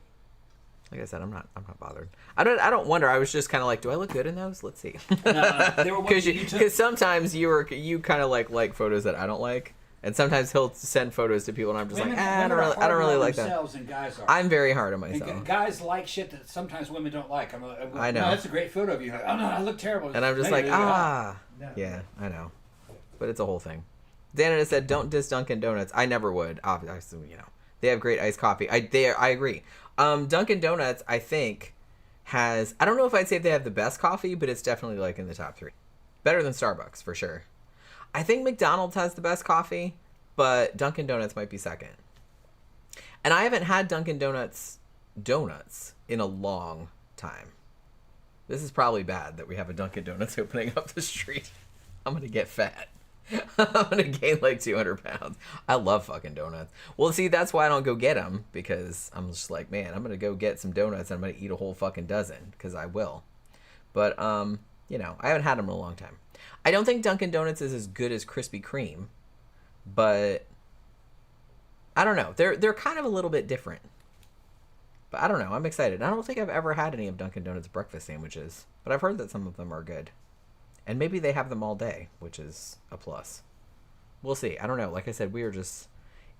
Like I said, I'm not bothered. I don't wonder. I was just kind of like, do I look good in those? Let's see. No. They were because sometimes you kind of like photos that I don't like, and sometimes he'll send photos to people, and I'm just like, I don't really like that. And guys are. I'm very hard on myself. And guys like shit that sometimes women don't like. I know. No, that's a great photo of you. Like, oh no, I look terrible. And I'm just like, yeah, I know, but it's a whole thing. Dana said, don't diss Dunkin' Donuts. I never would. Obviously, they have great iced coffee. I agree. Dunkin' Donuts, I think, has... I don't know if I'd say they have the best coffee, but it's definitely, like, in the top 3. Better than Starbucks, for sure. I think McDonald's has the best coffee, but Dunkin' Donuts might be second. And I haven't had Dunkin' Donuts in a long time. This is probably bad that we have a Dunkin' Donuts opening up the street. I'm going to get fat. I'm going to gain like 200 pounds. I love fucking donuts. Well, see, that's why I don't go get them, because I'm just like, man, I'm going to go get some donuts and I'm going to eat a whole fucking dozen, because I will. But, I haven't had them in a long time. I don't think Dunkin' Donuts is as good as Krispy Kreme, but I don't know. They're kind of a little bit different. But I don't know. I'm excited. I don't think I've ever had any of Dunkin' Donuts breakfast sandwiches, but I've heard that some of them are good. And maybe they have them all day, which is a plus. We'll see. I don't know. Like I said, we are just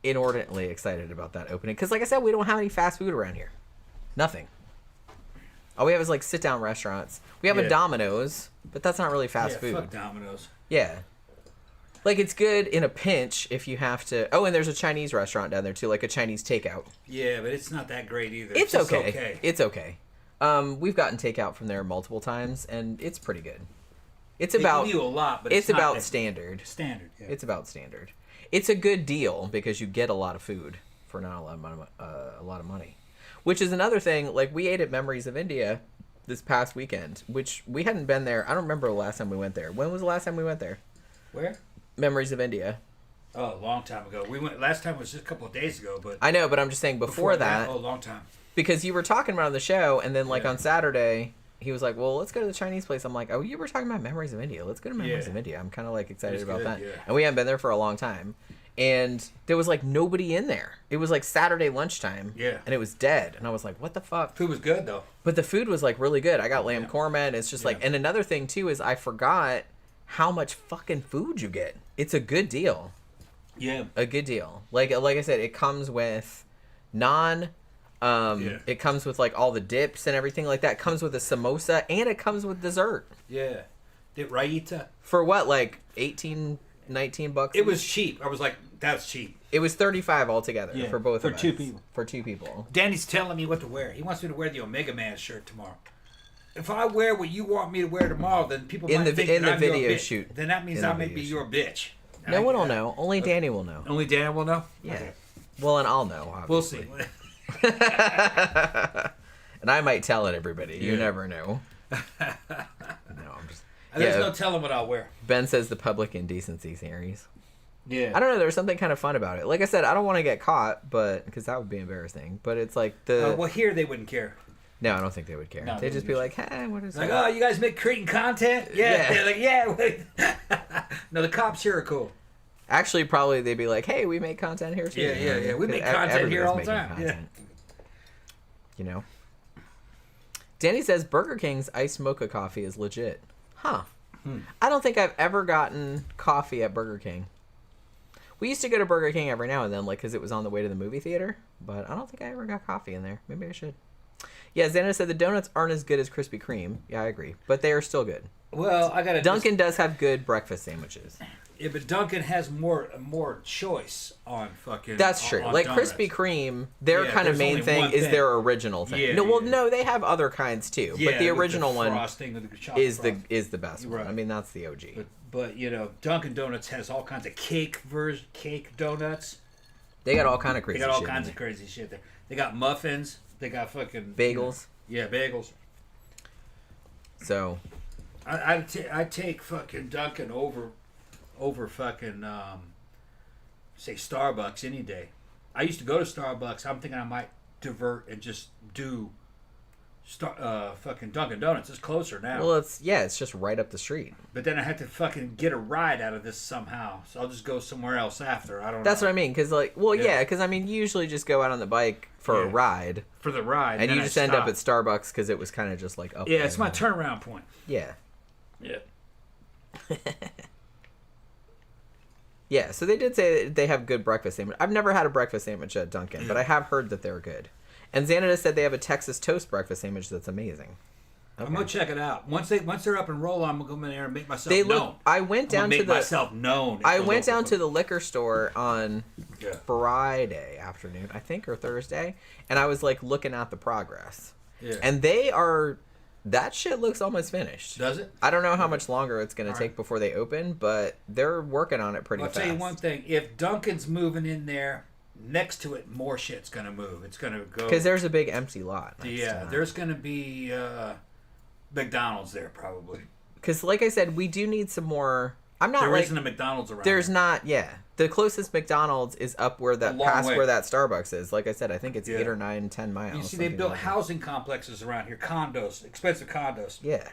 inordinately excited about that opening. Because like I said, we don't have any fast food around here. Nothing. All we have is like sit-down restaurants. We have a Domino's, but that's not really fast food. Fuck Domino's. Yeah. Like, it's good in a pinch if you have to... Oh, and there's a Chinese restaurant down there, too, like a Chinese takeout. Yeah, but it's not that great either. It's okay. It's okay. We've gotten takeout from there multiple times, and it's pretty good. It's about... They give you a lot, but it's about standard. Standard, yeah. It's about standard. It's a good deal because you get a lot of food for not a lot of money. Which is another thing, like, we ate at Memories of India this past weekend, which we hadn't been there. I don't remember the last time we went there. When was the last time we went there? Where? Memories of India. Oh, a long time ago. We went last time was just a couple of days ago, but I know, but I'm just saying before that. Oh, a long time. Because you were talking about it on the show, and then like on Saturday, he was like, "Well, let's go to the Chinese place." I'm like, "Oh, you were talking about Memories of India. Let's go to Memories of India." I'm kind of like excited about that. Yeah. And we haven't been there for a long time, and there was like nobody in there. It was like Saturday lunchtime. Yeah. And it was dead, and I was like, "What the fuck?" Food was good though. But the food was like really good. I got lamb korma, and it's just like. And another thing too is I forgot how much fucking food you get. It's a good deal. Yeah. A good deal. Like I said, it comes with naan. It comes with like all the dips and everything like that. It comes with a samosa, and it comes with dessert. Yeah. The raita. For what, like 18 $19. It was cheap. I was like, that's cheap. It was $35 altogether for both of us. For 2 people. For 2 people. Danny's telling me what to wear. He wants me to wear the Omega Man shirt tomorrow. If I wear what you want me to wear tomorrow, then people might think that I'm video your bitch. shoot. Then that means I may be your bitch. No one will know. Only Danny will know. Only Dan will know? Yeah. Okay. Well, and I'll know, obviously. We'll see. And I might tell it everybody. You never know. No, I'm just... There's no telling what I'll wear. Ben says the public indecency series. Yeah. I don't know. There's something kind of fun about it. Like I said, I don't want to get caught, but because that would be embarrassing. But it's like the... well, here they wouldn't care. No, I don't think they would care. No, They'd just be like, hey, what is like, that? oh, you guys make creating content? Yeah. They're like, yeah. No, the cops here are cool. Actually, probably they'd be like, hey, we make content here too. Yeah. We make content here all the time. Content. You know? Danny says Burger King's iced mocha coffee is legit. Huh. I don't think I've ever gotten coffee at Burger King. We used to go to Burger King every now and then, like, because it was on the way to the movie theater. But I don't think I ever got coffee in there. Maybe I should. Yeah, Xana said the donuts aren't as good as Krispy Kreme. Yeah, I agree. But they are still good. Well, I got Duncan does have good breakfast sandwiches. Yeah, but Duncan has more choice on fucking... That's true. On like donuts. Krispy Kreme, their kind of main thing is their original thing. Yeah, no, they have other kinds too. But the original one is the best one. Right. I mean, that's the OG. But you know, Dunkin' Donuts has all kinds of cake donuts. They got all kind of crazy shit. They got all kinds of crazy shit there. They got muffins. They got fucking... Bagels. Yeah, bagels. So... I take fucking Dunkin' over fucking say Starbucks any day. I used to go to Starbucks. I'm thinking I might divert and just do fucking Dunkin' Donuts. It's closer now. Well, it's just right up the street. But then I had to fucking get a ride out of this somehow, so I'll just go somewhere else after. I don't know. That's what I mean, because because I mean, you usually just go out on the bike for a ride. For the ride, and you just end up at Starbucks because it was kind of just like up. Yeah, it's my turnaround point. Yeah. Yeah. Yeah, so they did say that they have good breakfast sandwich. I've never had a breakfast sandwich at Dunkin', but I have heard that they're good. And Xanada said they have a Texas toast breakfast sandwich that's amazing. Okay. I'm gonna check it out. Once they're up and roll, I'm gonna go in there and make myself known. I went down to myself known. I went down to the liquor store on Friday afternoon, I think, or Thursday, and I was like looking at the progress. Yeah. And that shit looks almost finished. Does it? I don't know how much longer it's going to take before they open, but they're working on it pretty fast. I'll tell you one thing. If Duncan's moving in there, next to it, more shit's going to move. It's going to go... Because there's a big empty lot. There's going to be McDonald's there, probably. Because, like I said, we do need some more... There isn't a McDonald's around. There's not, The closest McDonald's is up where that where that Starbucks is. Like I said, I think it's 8 or 9, 10 miles. You see, they built housing complexes around here, condos, expensive condos. Yeah.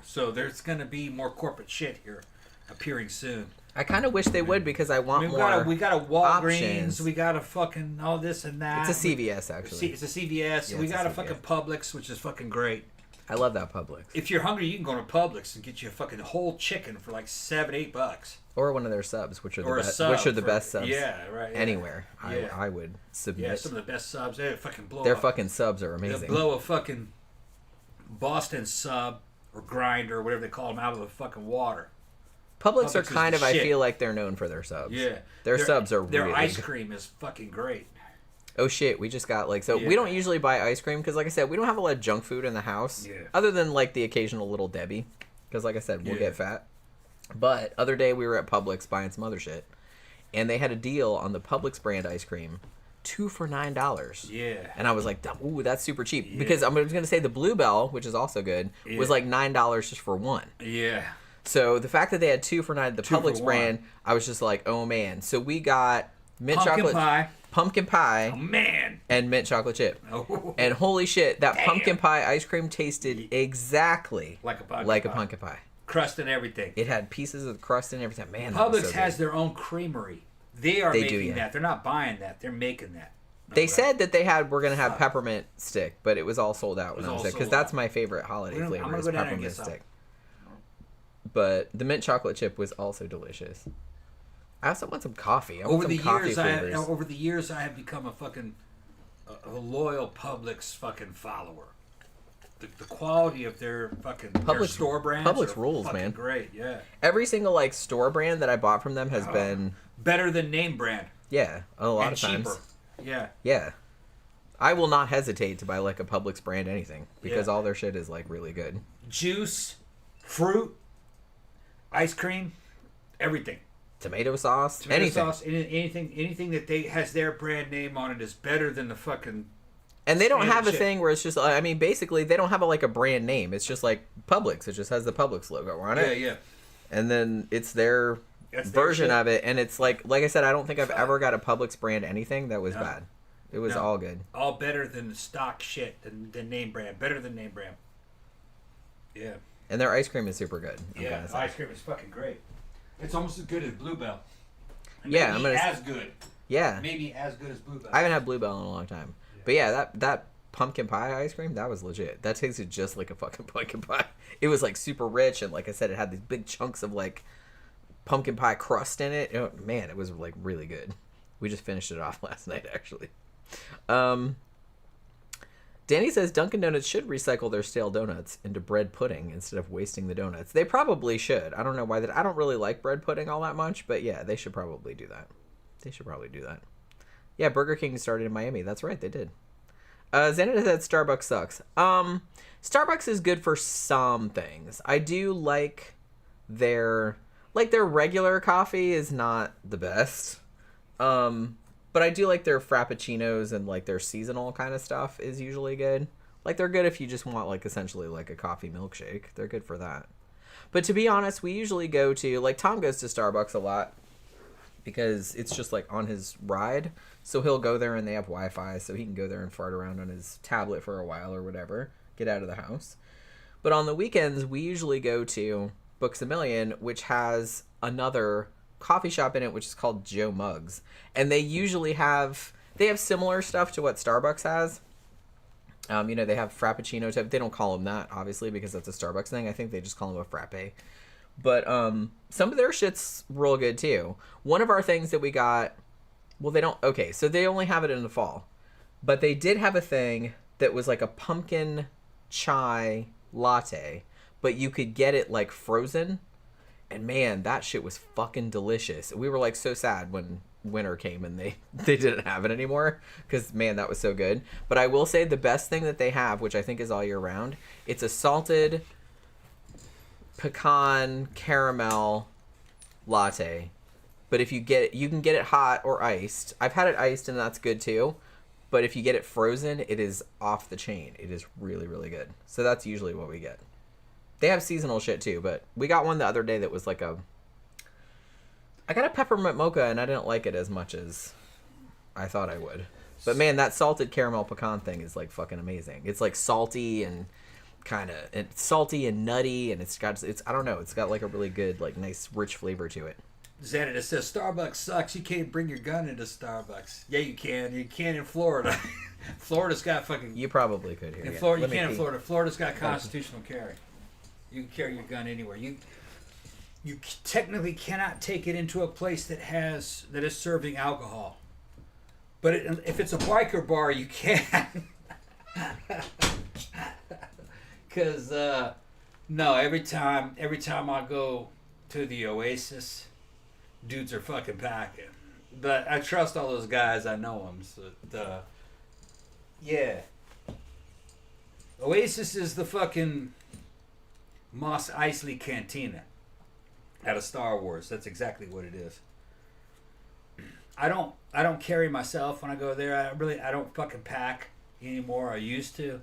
So there's going to be more corporate shit here appearing soon. I kind of wish they would because I want more. We got a Walgreens. Options. We got a fucking all this and that. It's a CVS actually. It's a CVS. We got a fucking Publix, which is fucking great. I love that Publix. If you're hungry, you can go to Publix and get you a fucking whole chicken for like $7-8. Or one of their subs, which are the best subs. Yeah, right. Yeah. Anywhere, I would submit. Yeah, some of the best subs. They fucking blow. Their fucking subs are amazing. They blow a fucking Boston sub or grinder or whatever they call them out of the fucking water. Publix are kind of, I feel like they're known for their subs. Yeah, their subs are their really ice good. cream is fucking great. Oh shit, we just got we don't usually buy ice cream because like I said, we don't have a lot of junk food in the house. Yeah. Other than like the occasional Little Debbie. Because like I said, we'll get fat. But other day we were at Publix buying some other shit. And they had a deal on the Publix brand ice cream. 2 for $9. Yeah. And I was like, ooh, that's super cheap. Yeah. Because I'm going to say the Bluebell, which is also good, was like $9 just for one. Yeah. So the fact that they had 2 for $9, the Publix brand, I was just like, oh man. So we got mint pumpkin pie, oh man, and mint chocolate chip. Oh. And holy shit, that pumpkin pie ice cream tasted exactly like a pumpkin pie. Crust and everything. It had pieces of crust and everything. Man, Publix has their own creamery. They making that. They're not buying that. They're making that. They said that we're going to have peppermint stick, but it was all sold out when I was there. Because that's my favorite holiday flavor is peppermint stick. But the mint chocolate chip was also delicious. I also want some coffee. Over the years, I have become a fucking a loyal Publix fucking follower. the quality of their fucking their store brands. Publix rules, man. Great, yeah. Every single like store brand that I bought from them has been better than name brand. Yeah, a lot of cheaper. times. Yeah. Yeah. I will not hesitate to buy like a Publix brand anything because all their shit is like really good. Juice, fruit, ice cream, everything. Tomato sauce, anything. Anything that they has their brand name on it is better than the fucking. And they don't have a thing where it's just, I mean, basically they don't have a brand name. It's just like Publix. It just has the Publix logo on it. Yeah. And then it's their version of it, and it's like I said, I don't think I've ever got a Publix brand anything that was bad. It was all good. All better than stock shit, than name brand. Better than name brand. Yeah. And their ice cream is super good. Yeah, ice cream is fucking great. It's almost as good as Bluebell. Yeah, as good. Yeah. Maybe as good as Bluebell. I haven't had Bluebell in a long time. Yeah. But yeah, that pumpkin pie ice cream, that was legit. That tasted just like a fucking pumpkin pie. It was like super rich, and like I said, it had these big chunks of like pumpkin pie crust in it. Oh, man, it was like really good. We just finished it off last night, actually. Danny says Dunkin' Donuts should recycle their stale donuts into bread pudding instead of wasting the donuts. They probably should. I don't know why I don't really like bread pudding all that much, but yeah, they should probably do that. Yeah, Burger King started in Miami. That's right, they did. Xanada said Starbucks sucks. Starbucks is good for some things. I do like their regular coffee is not the best. But I do like their frappuccinos, and like their seasonal kind of stuff is usually good. Like they're good if you just want like essentially like a coffee milkshake. They're good for that. But to be honest, we usually go to, like, Tom goes to Starbucks a lot because it's just like on his ride. So he'll go there and they have Wi-Fi, so he can go there and fart around on his tablet for a while or whatever, get out of the house. But on the weekends, we usually go to Books A Million, which has another coffee shop in it, which is called Joe Muggs, and they usually have similar stuff to what Starbucks has. They have Frappuccino type. They don't call them that, obviously, because that's a Starbucks thing. I think they just call them a frappe. But some of their shit's real good too. One of our things that we got, well, they don't. Okay, so they only have it in the fall, but they did have a thing that was like a pumpkin chai latte, but you could get it like frozen. And man, that shit was fucking delicious. We were like so sad when winter came and they didn't have it anymore, because man, that was so good. But I will say the best thing that they have, which I think is all year round, it's a salted pecan caramel latte. But if you get it, you can get it hot or iced. I've had it iced and that's good too. But if you get it frozen, it is off the chain. It is really, really good. So that's usually what we get. They have seasonal shit too, but we got one the other day that was like I got a peppermint mocha and I didn't like it as much as I thought I would. But man, that salted caramel pecan thing is like fucking amazing. It's like salty and salty and nutty, and it's I don't know, it's got like a really good, like nice rich flavor to it. Xanada says Starbucks sucks. You can't bring your gun into Starbucks. Yeah, you can. You can in Florida. Florida's got fucking. You probably could here. In Florida, you can in Florida. Florida's got constitutional carry. You can carry your gun anywhere. You technically cannot take it into a place that is serving alcohol. But if it's a biker bar, you can. Because no, every time I go to the Oasis, dudes are fucking packing. But I trust all those guys. I know them. So yeah. Oasis is the fucking Mos Eisley Cantina out of Star Wars. That's exactly what it is. I don't carry myself when I go there. I don't fucking pack anymore. I used to,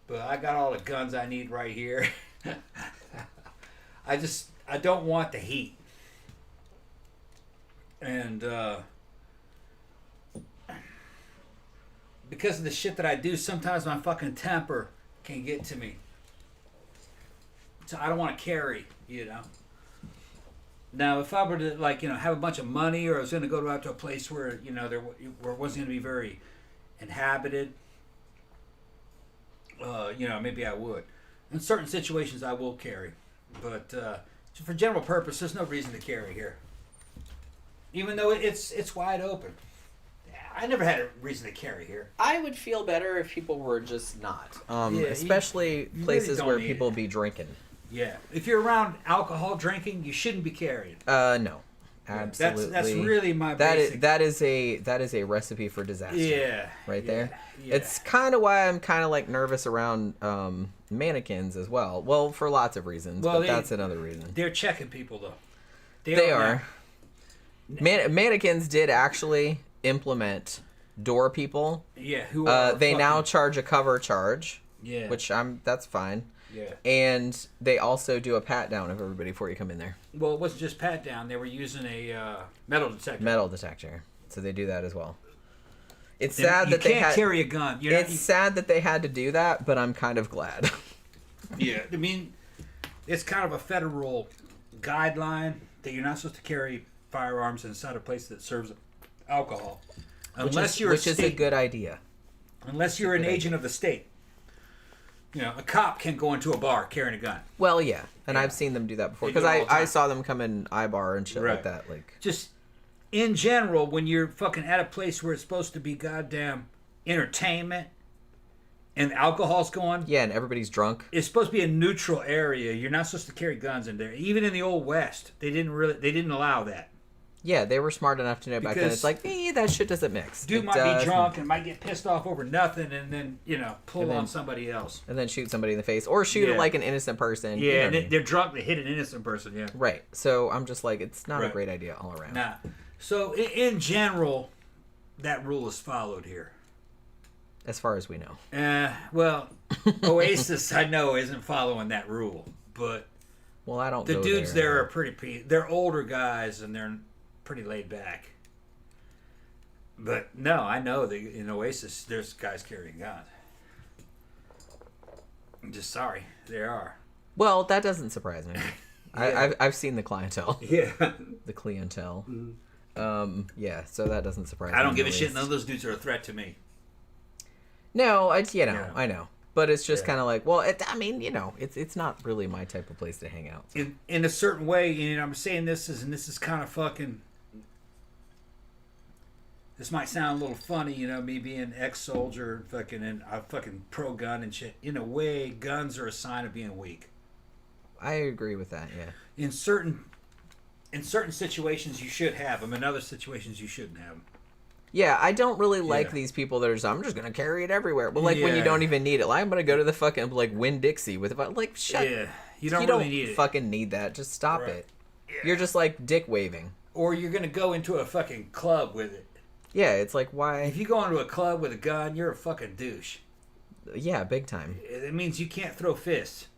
but I got all the guns I need right here. I don't want the heat, and because of the shit that I do, sometimes my fucking temper can get to me. So I don't want to carry, Now, if I were to, have a bunch of money, or I was going to go out to a place where, where it wasn't going to be very inhabited, maybe I would. In certain situations, I will carry. But for general purpose, there's no reason to carry here. Even though it's wide open. I never had a reason to carry here. I would feel better if people were just not. Yeah, Especially you places really where don't need people it. be drinking. Yeah. If you're around alcohol drinking, you shouldn't be carrying. No. Absolutely. That's really my that basic... is a recipe for disaster. Yeah. Right there. Yeah. It's kind of why I'm kind of like nervous around mannequins as well. Well, for lots of reasons, but that's another reason. They're checking people though. They are. Mannequins did actually implement door people. Yeah, who are they now charge a cover charge. Yeah. Which that's fine. Yeah. And they also do a pat down of everybody before you come in there. Well, it wasn't just pat down. They were using a metal detector. Metal detector. So they do that as well. It's sad that they can't carry a gun. Sad that they had to do that, but I'm kind of glad. Yeah, I mean, it's kind of a federal guideline that you're not supposed to carry firearms inside a place that serves alcohol, which is a good idea. Unless you're an agent of the state. You know, a cop can't go into a bar carrying a gun. Well, yeah, and I've seen them do that before because I saw them come in iBar and shit like that. Like, just in general, when you're fucking at a place where it's supposed to be goddamn entertainment and alcohol's going, yeah, and everybody's drunk. It's supposed to be a neutral area. You're not supposed to carry guns in there. Even in the old West, they didn't allow that. Yeah, they were smart enough to know back then. It's like, that shit doesn't mix. Dude might be drunk and might get pissed off over nothing, and then pull on somebody else, and then shoot somebody in the face, or shoot like an innocent person. Yeah, and they're drunk. They hit an innocent person. Yeah, right. So I'm just like, it's not a great idea all around. Nah. So in general, that rule is followed here, as far as we know. Well, Oasis I know isn't following that rule, but I don't. The dudes there are pretty. They're older guys, and they're pretty laid back. But no, I know that in Oasis there's guys carrying guns. I'm just sorry, there are. Well, that doesn't surprise me. Yeah. I've seen the clientele. Yeah. The clientele. Yeah, so that doesn't surprise me. I don't give a shit. None of those dudes are a threat to me. No, I know. But it's just kind of like, it's not really my type of place to hang out. So. In a certain way, I'm saying this is kind of fucking. This might sound a little funny, me being ex-soldier, and a fucking pro-gun and shit. In a way, guns are a sign of being weak. I agree with that. Yeah. In certain situations, you should have them. In other situations, you shouldn't have them. Yeah, I don't really like these people that are I'm just going to carry it everywhere. But, when you don't even need it. Like, I'm going to go to the fucking, Winn-Dixie with it. Like, shut up. Yeah, you don't really need it. Fucking need that. Just stop it. Yeah. You're just, dick waving. Or you're going to go into a fucking club with it. Yeah, it's like, why? If you go into a club with a gun, you're a fucking douche. Yeah, big time. It means you can't throw fists.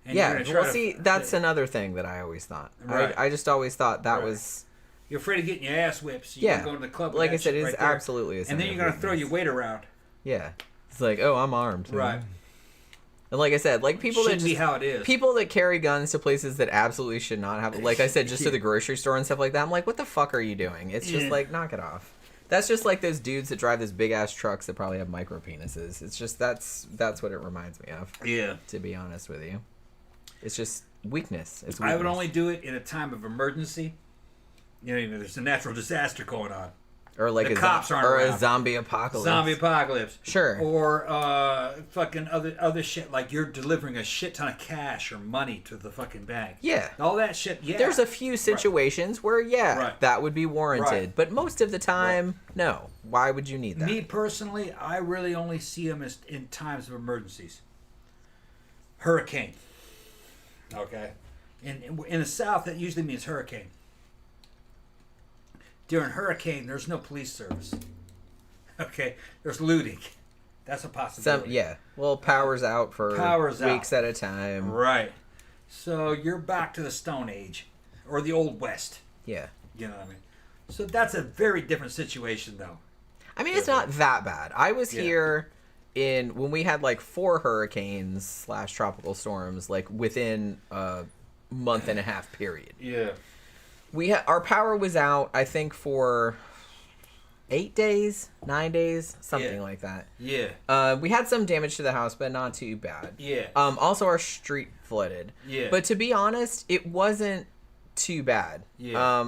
And that's another thing that I always thought. Right. I just always thought that was... You're afraid of getting your ass whipped, so you're going to go to the club with like that I said, shit it's right absolutely a sign. And then you're going to throw your weight around. Yeah. It's like, oh, I'm armed. Right. And like I said, people Shouldn't be how it is. People that carry guns to places that absolutely should not have, like I said, just to the grocery store and stuff like that. I'm like, what the fuck are you doing? It's just knock it off. That's just like those dudes that drive those big ass trucks that probably have micro penises. It's just that's what it reminds me of. Yeah. To be honest with you, it's just weakness. It's weakness. I would only do it in a time of emergency. There's a natural disaster going on. Or like the cops aren't around. A zombie apocalypse. Zombie apocalypse. Sure. Or fucking other shit, like you're delivering a shit ton of cash or money to the fucking bank. Yeah. All that shit, yeah. There's a few situations where, that would be warranted. Right. But most of the time, no. Why would you need that? Me personally, I really only see them as in times of emergencies. Hurricane. Okay. In the South, that usually means hurricane. During hurricane, there's no police service. Okay, there's looting. That's a possibility. Well, power's out for weeks at a time. Right. So you're back to the Stone Age or the Old West. Yeah. You know what I mean? So that's a very different situation, though. I mean, it's not that bad. I was here when we had 4 hurricanes / tropical storms within a month and a half period. Yeah. Our power was out, I think, for 8 days, 9 days, something like that. Yeah. We had some damage to the house, but not too bad. Yeah. Also, our street flooded. Yeah. But to be honest, it wasn't too bad. Yeah.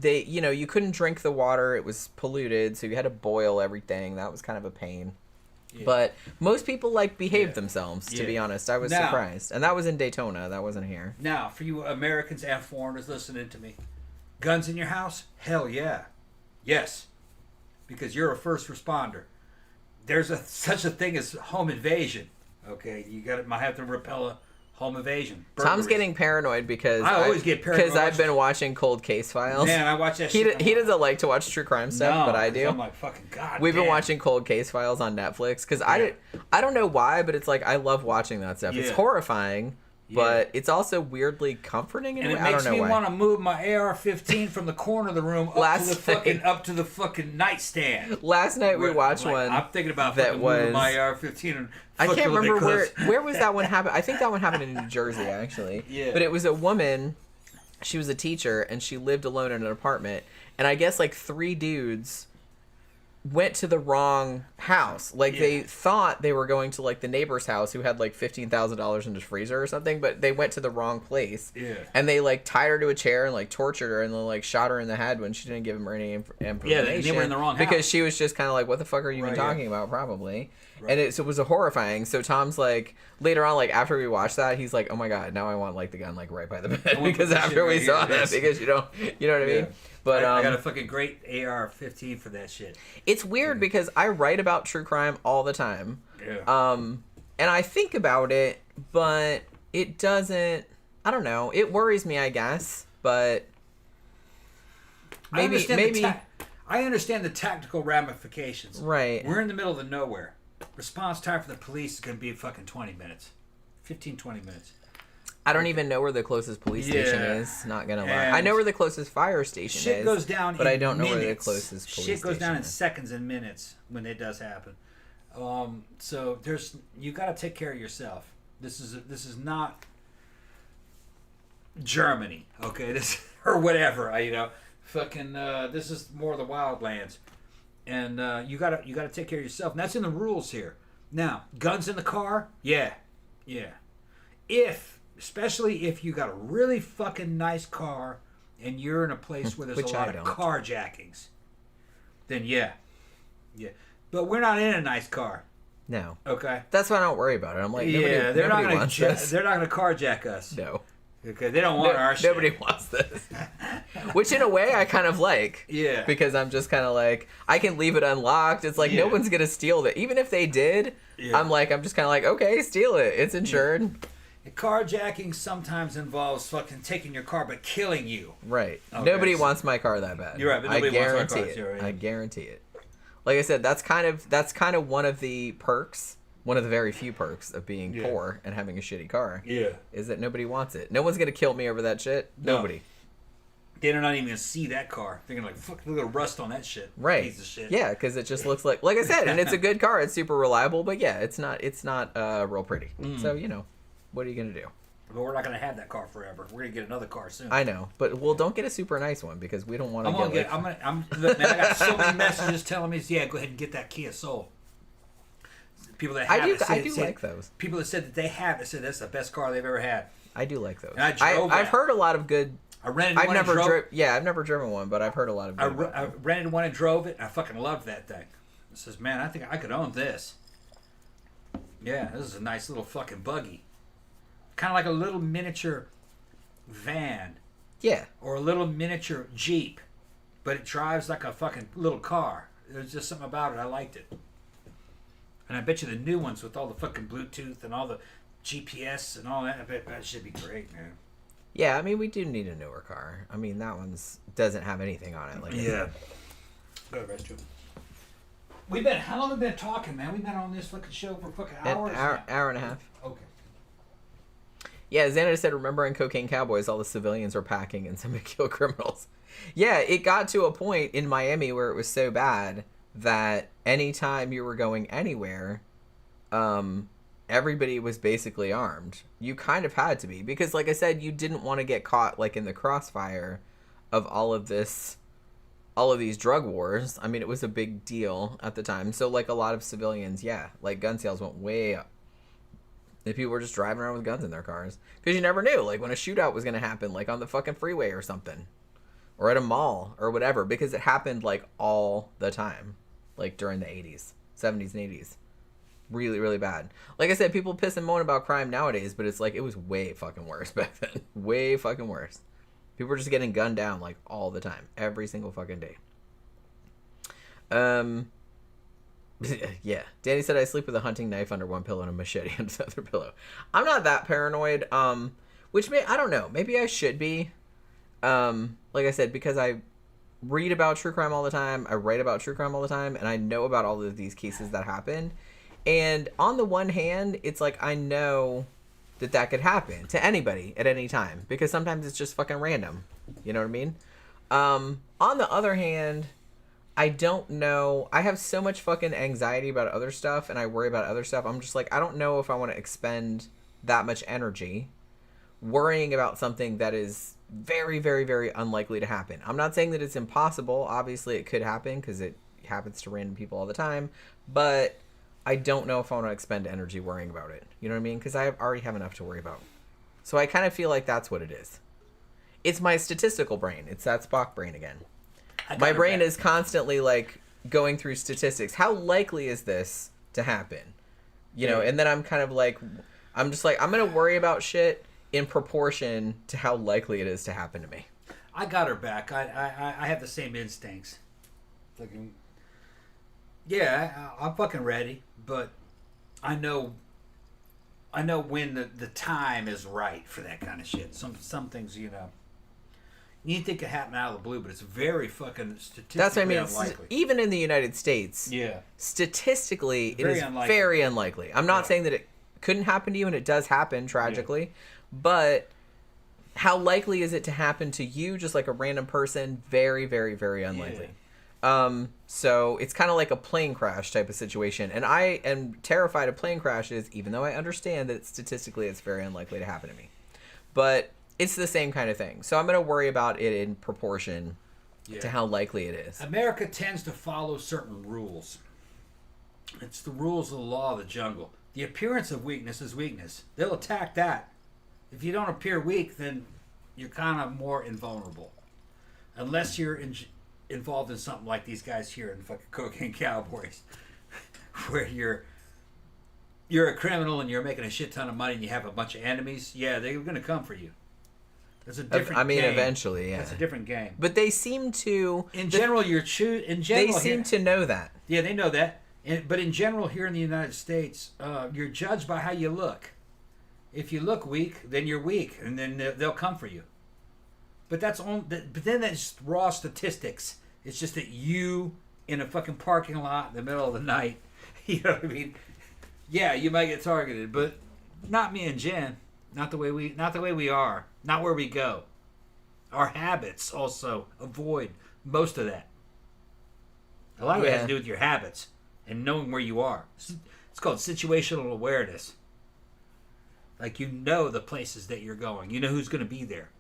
they, you couldn't drink the water. It was polluted, so you had to boil everything. That was kind of a pain. Yeah. But most people behaved themselves, to be honest. I was surprised. And that was in Daytona. That wasn't here. Now, for you Americans and foreigners listening to me, guns in your house? Hell yeah. Yes. Because you're a first responder. There's such a thing as home invasion. Okay, might have to repel a home invasion. Burglaries. Tom's getting paranoid because I always get paranoid because I've been watching Cold Case Files. Man, I watch that shit. He doesn't like to watch true crime stuff, but I do. I'm like, fucking god. We've been watching Cold Case Files on Netflix because I don't know why, but it's I love watching that stuff. It's horrifying. But it's also weirdly comforting in a way. And it makes me want to move my AR-15 from the corner of the room up to the fucking nightstand. Last night we watched one. I'm thinking about moving my AR-15 and I can't remember where was that one happened. I think that one happened in New Jersey actually. Yeah. But it was a woman. She was a teacher and she lived alone in an apartment. And I guess 3 dudes went to the wrong house. They thought they were going to the neighbor's house who had $15,000 in his freezer or something, but they went to the wrong place. Yeah. And they tied her to a chair and tortured her and then shot her in the head when she didn't give them any information. Yeah, they were in the wrong house. Because she was just kind of what the fuck are you even talking about, probably. Right. And it was horrifying. So Tom's later on, after we watched that, he's oh my god, now I want the gun right by the bed because after we saw that, because you know what I mean. But I got a fucking great AR-15 for that shit. It's weird because I write about true crime all the time. Yeah. And I think about it, but it doesn't. I don't know. It worries me, I guess, but maybe. I understand the tactical ramifications. Right. We're in the middle of the nowhere. Response time for the police is going to be fucking 20 minutes. 15, 20 minutes. I don't even know where the closest police station is, not going to lie. I know where the closest fire station is. Shit goes down but I don't know where the closest police station is. Shit goes down in seconds and minutes when it does happen. So you got to take care of yourself. This is not Germany, okay? Or whatever, this is more of the wildlands. And you gotta take care of yourself. And that's in the rules here. Now, guns in the car? Yeah. Especially if you got a really fucking nice car and you're in a place where there's a lot of carjackings, then yeah. But we're not in a nice car. No. Okay. That's why I don't worry about it. I'm nobody they're not gonna wants this. They're not gonna carjack us. No. Okay, they don't want our shit. Nobody wants this. Which in a way I kind of like. Yeah. Because I'm just kind of I can leave it unlocked. It's no one's going to steal it. Even if they did, I'm just kind of okay, steal it. It's insured. Yeah. Carjacking sometimes involves fucking taking your car but killing you. Right. Okay, nobody wants my car that bad. You're right, but nobody wants my car. Right. I guarantee it. Like I said, that's kind of one of the perks. One of the very few perks of being poor and having a shitty car is that nobody wants it. No one's going to kill me over that shit. Nobody. They're not even going to see that car. They're going to fuck, look at rust on that shit. Right. Piece of shit. Yeah, because it just looks like I said, and it's a good car. It's super reliable, but yeah, it's not real pretty. So, what are you going to do? But we're not going to have that car forever. We're going to get another car soon. I know. But, don't get a super nice one because we don't want to man, I got so many messages telling me, go ahead and get that Kia Soul. People that have I do like those. People that said that they have it said that's the best car they've ever had. I do like those. And I drove I've heard a lot of good. I rented one and drove. I've never driven one, but I've heard a lot of good. I rented one and drove it. And I fucking loved that thing. It says, man, I think I could own this. Yeah, this is a nice little fucking buggy. Kind of like a little miniature van. Yeah. Or a little miniature Jeep, but it drives like a fucking little car. There's just something about it. I liked it. And I bet you the new ones with all the fucking Bluetooth and all the GPS and all that, I bet that should be great, man. Yeah, I mean, we do need a newer car. I mean, that one's doesn't have anything on it. Yeah. Go to the restroom. How long have we been talking, man? We've been on this fucking show for fucking hours. Hour and a half. Okay. Yeah, Xana said, remember in Cocaine Cowboys, all the civilians were packing and some would kill criminals. Yeah, it got to a point in Miami where it was so bad that anytime you were going anywhere, everybody was basically armed. You kind of had to be because, like I said, you didn't want to get caught in the crossfire of all of these drug wars. I mean, it was a big deal at the time. So a lot of civilians, gun sales went way up. If people were just driving around with guns in their cars because you never knew when a shootout was going to happen on the fucking freeway or something. or at a mall or whatever, because it happened like all the time, like during the 80s, 70s, and 80s. Really, really bad. Like I said, people piss and moan about crime nowadays, but it's like it was way fucking worse back then. Way fucking worse. People were just getting gunned down like all the time, every single fucking day. Yeah. Danny said I sleep with a hunting knife under one pillow and a machete under the other pillow. I'm not that paranoid. Which I don't know. Maybe I should be. Like I said, because I read about true crime all the time, I write about true crime all the time, and I know about all of these cases that happen. And on the one hand, it's like I know that could happen to anybody at any time, because sometimes it's just fucking random. You know what I mean? On the other hand, I don't know. I have so much fucking anxiety about other stuff, and I worry about other stuff. I'm just like, I don't know if I want to expend that much energy worrying about something that is very, very, very unlikely to happen. I'm not saying that it's impossible. Obviously, it could happen because it happens to random people all the time. But I don't know if I want to expend energy worrying about it. You know what I mean? Because I already have enough to worry about. So I kind of feel like that's what it is. It's my statistical brain. It's that Spock brain again. My brain is constantly like going through statistics. How likely is this to happen? You know, and then I'm kind of like, I'm just like, I'm going to worry about shit in proportion to how likely it is to happen to me. I got her back. I have the same instincts. Fucking, yeah, I'm fucking ready, but I know when the time is right for that kind of shit. Some things, you know, you think could happen out of the blue, but it's very fucking statistically That's what I mean. unlikely. Even in the United States, statistically, it is very unlikely. I'm not saying that it couldn't happen to you, and it does happen tragically, but how likely is it to happen to you, just like a random person? Very, very, very unlikely. So it's kind of like a plane crash type of situation, and I am terrified of plane crashes, even though I understand that statistically it's very unlikely to happen to me. But it's the same kind of thing. So I'm going to worry about it in proportion to how likely it is. America tends to follow certain rules. It's the rules of the law of the jungle. The appearance of weakness is weakness. They'll attack that. If you don't appear weak, then you're kind of more invulnerable. Unless you're involved in something like these guys here in fucking Cocaine Cowboys, where you're a criminal and you're making a shit ton of money and you have a bunch of enemies. Yeah, they're going to come for you. It's a different game. Eventually, yeah. It's a different game. But they seem to... In general, they seem to know that. Yeah, they know that. But in general, here in the United States, you're judged by how you look. If you look weak, then you're weak, and then they'll come for you. But then that's raw statistics. It's just that you, in a fucking parking lot in the middle of the night, you know what I mean? Yeah, you might get targeted, but not me and Jen. Not the way we are. Not where we go. Our habits also avoid most of that. A lot of it has to do with your habits and knowing where you are. It's called situational awareness. Like, you know the places that you're going. You know who's going to be there.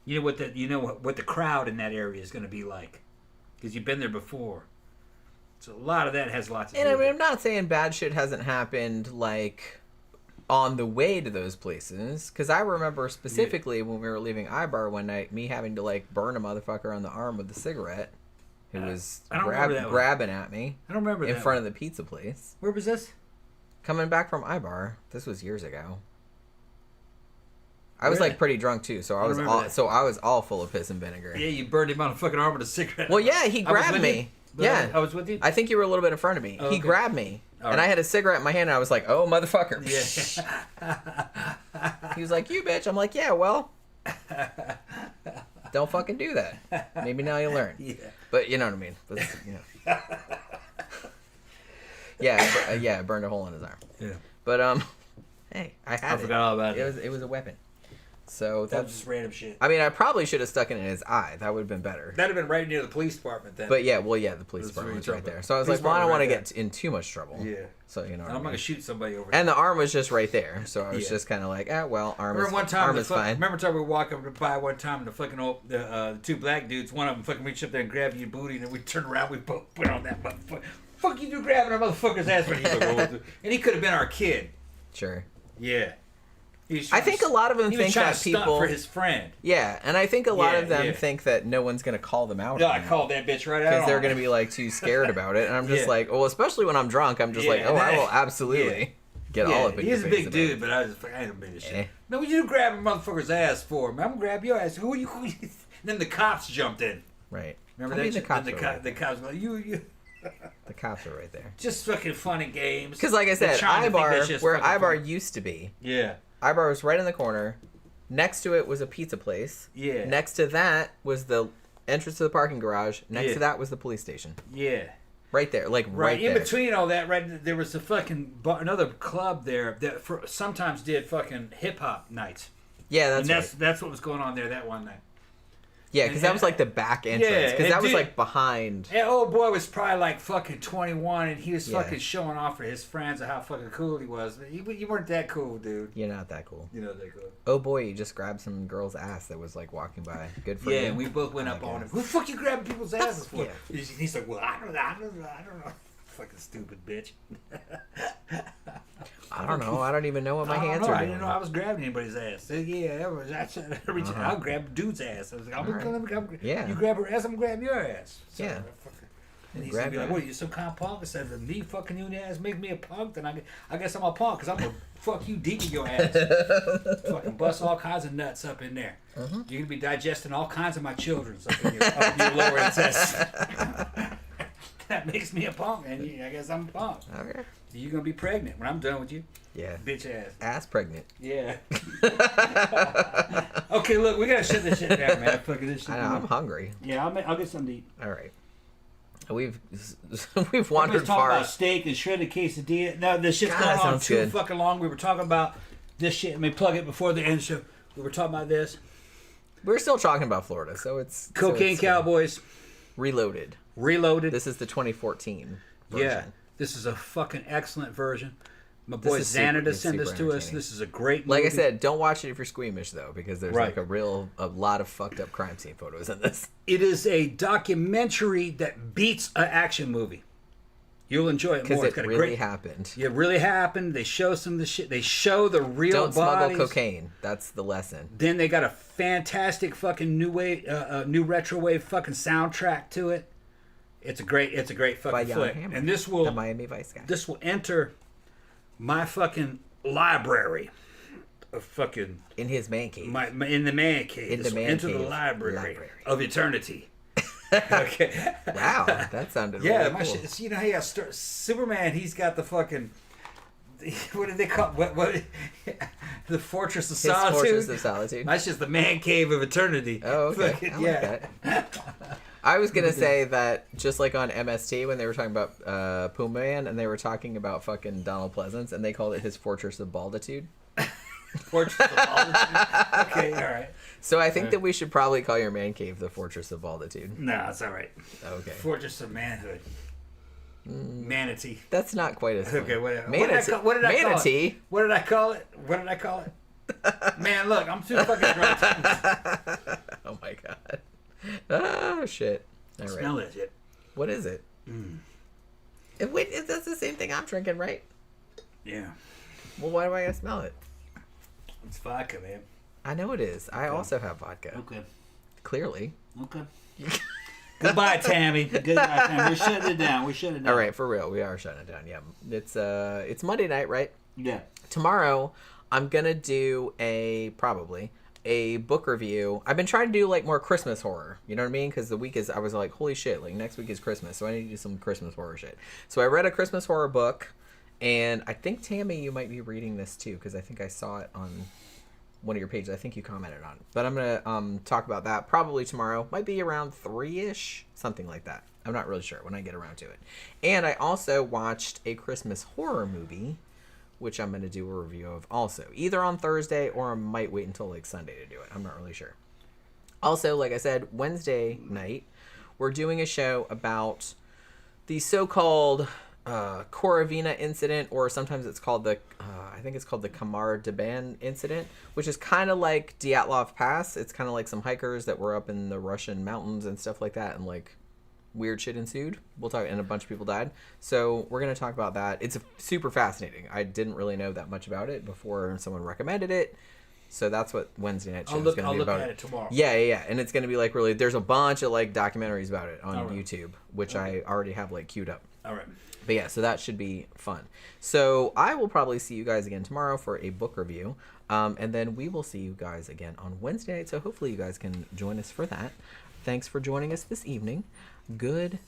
You know what the crowd in that area is going to be like, because you've been there before. So a lot of that has lots to do. And I mean, with I'm not saying bad shit hasn't happened like on the way to those places, because I remember specifically when we were leaving Ibar one night, me having to like burn a motherfucker on the arm with a cigarette who was grabbing at me. I don't remember in front of the pizza place. Where was this? Coming back from Ibar. This was years ago. I was like pretty drunk too, so I was all full of piss and vinegar. Yeah, you burned him on a fucking arm with a cigarette. Well, yeah, he grabbed me. Yeah, I was with you. I think you were a little bit in front of me. He grabbed me, and I had a cigarette in my hand, and I was like, "Oh, motherfucker!" Yeah. He was like, "You bitch." I'm like, "Yeah, well, don't fucking do that. Maybe now you'll learn." Yeah. But you know what I mean. But, I burned a hole in his arm. Yeah. But hey, I forgot all about it. It was a weapon. So that was just random shit. I mean, I probably should have stuck it in his eye. That would have been better. That'd have been right near the police department then. But the police department was right there. So I was like, well, I don't want to get in too much trouble. Yeah. So you know, I'm not gonna shoot somebody over. And the arm was just right there, so I was just kind of like, arm is fine. Remember time we were walking by one time, and the fucking the two black dudes, one of them fucking reached up there and grabbed your booty, and then we turned around, we both put on that motherfucker. Fuck you, do grabbing our motherfucker's ass for you, and he could have been our kid. Sure. Yeah. I think a lot of them think that people for his friend. Yeah, and I think a lot of them think that no one's gonna call them out. No, I called that bitch right out because they're gonna be like too scared about it, and I'm just like, well, especially when I'm drunk, I'm just like, oh, I will absolutely get all up in your face. He's a big dude, but I ain't gonna be this shit. No, what you grab a motherfucker's ass for? Man, I'm gonna grab your ass. Who are you? And then the cops jumped in. Right. Remember that? The cops were like, you. The cops are right there. Just fucking fun and games. Because, like I said, Ibar, where Ibar used to be. Yeah. Ibar was right in the corner. Next to it was a pizza place. Yeah. Next to that was the entrance to the parking garage. Next to that was the police station. Yeah. Right there, like right in there. between all that, right there was a fucking another club there that sometimes did fucking hip hop nights. Yeah, that's what was going on there that one night. Yeah, because that was like the back entrance. Because that was like behind. And old boy was probably like fucking 21, and he was fucking showing off for his friends of how fucking cool he was. You weren't that cool, dude. You're not that cool. You're not that cool. Oh boy, you just grabbed some girl's ass that was like walking by. Good for you. Yeah, and we both went up on him. Who the fuck you grabbing people's asses for? He's like, well, I don't know. Fucking stupid bitch. I don't know. I don't even know what my hands are doing. I didn't know I was grabbing anybody's ass. Yeah, I'll grab dude's ass. I was like, you grab her ass, I'm gonna grab your ass. So, yeah. And he's gonna be like, what, you some kind of punk? I said, if me fucking you in the ass make me a punk, then I guess I'm a punk, because I'm gonna fuck you deep in your ass. Fucking bust all kinds of nuts up in there. You're gonna be digesting all kinds of my children's up in your lower intestine. That makes me a punk, and I guess I'm a punk. Okay. You're gonna be pregnant when I'm done with you. Yeah. Bitch ass. Ass pregnant. Yeah. Okay, look, we gotta shut this shit down, man. Fucking this shit. I know, I'm hungry. Yeah, I'll get something to eat. All right. We've wandered far. About steak and shredded quesadilla. No, this shit's going on too fucking long. We were talking about this shit. Let me plug it before the end show. We were talking about this. We're still talking about Florida, so it's Cocaine Cowboys. Reloaded. This is the 2014 version. Yeah, this is a fucking excellent version. My boy Xanadu sent this to us. This is a great movie. Like I said, don't watch it if you're squeamish, though, because there's like a lot of fucked up crime scene photos in this. It is a documentary that beats an action movie. You'll enjoy it more. Because it really happened. It really happened. They show some of the shit. They show the real Don't bodies. smuggle cocaine. That's the lesson. Then they got a fantastic fucking new retro wave fucking soundtrack to it. It's a great fucking flick. And this will the Miami Vice guy. This will enter my fucking library of fucking in his man cave. In the man cave. Enter the library of eternity. Okay. Wow, that sounded really cool. Shit, you know, hey, Superman. He's got the fucking. What do they call what the Fortress of Solitude? Fortress of Solitude. That's just the man cave of eternity. Oh, okay. Fucking, yeah. Like I was gonna say that just like on MST when they were talking about Puma Man and they were talking about fucking Donald Pleasance and they called it his Fortress of Balditude. Fortress of Balditude. Okay, all right. So I think that we should probably call your man cave the Fortress of Balditude. No, it's all right. Okay. Fortress of Manhood. Manatee. That's not quite as funny. Okay, whatever. Manatee. What did I call it? What did I call it? Man, look, I'm too fucking drunk. Oh my god. Oh shit. All right. Smell that shit. What is it? Wait, that's the same thing I'm drinking, right? Yeah. Well, why do I gotta smell it? It's vodka, man. I know it is. I also have vodka. Okay. Clearly. Okay. Goodbye, Tammy. Goodbye, Tammy. We're shutting it down. All right, for real. We are shutting it down. Yeah. It's Monday night, right? Yeah. Tomorrow, I'm gonna do probably a book review. I've been trying to do like more Christmas horror. You know what I mean? Because I was like, holy shit! Like next week is Christmas, so I need to do some Christmas horror shit. So I read a Christmas horror book, and I think Tammy, you might be reading this too, because I think I saw it on one of your pages. I think you commented on it. But I'm gonna talk about that probably tomorrow. Might be around 3-ish, something like that. I'm not really sure when I get around to it. And I also watched a Christmas horror movie, which I'm going to do a review of also. Either on Thursday or I might wait until like Sunday to do it. I'm not really sure. Also, like I said, Wednesday night, we're doing a show about the so-called Corinthian incident, or sometimes it's called I think it's called the Kamar Daban incident, which is kind of like Dyatlov Pass. It's kind of like some hikers that were up in the Russian mountains and stuff like that, and like weird shit ensued. We'll talk, and a bunch of people died. So we're going to talk about that. It's super fascinating. I didn't really know that much about it before someone recommended it. So that's what Wednesday night show is going to be about. I'll look at it tomorrow. Yeah. And it's going to be like really, there's a bunch of like documentaries about it on YouTube, which I already have like queued up. All right. But yeah, so that should be fun. So I will probably see you guys again tomorrow for a book review. And then we will see you guys again on Wednesday night. So hopefully you guys can join us for that. Thanks for joining us this evening. Good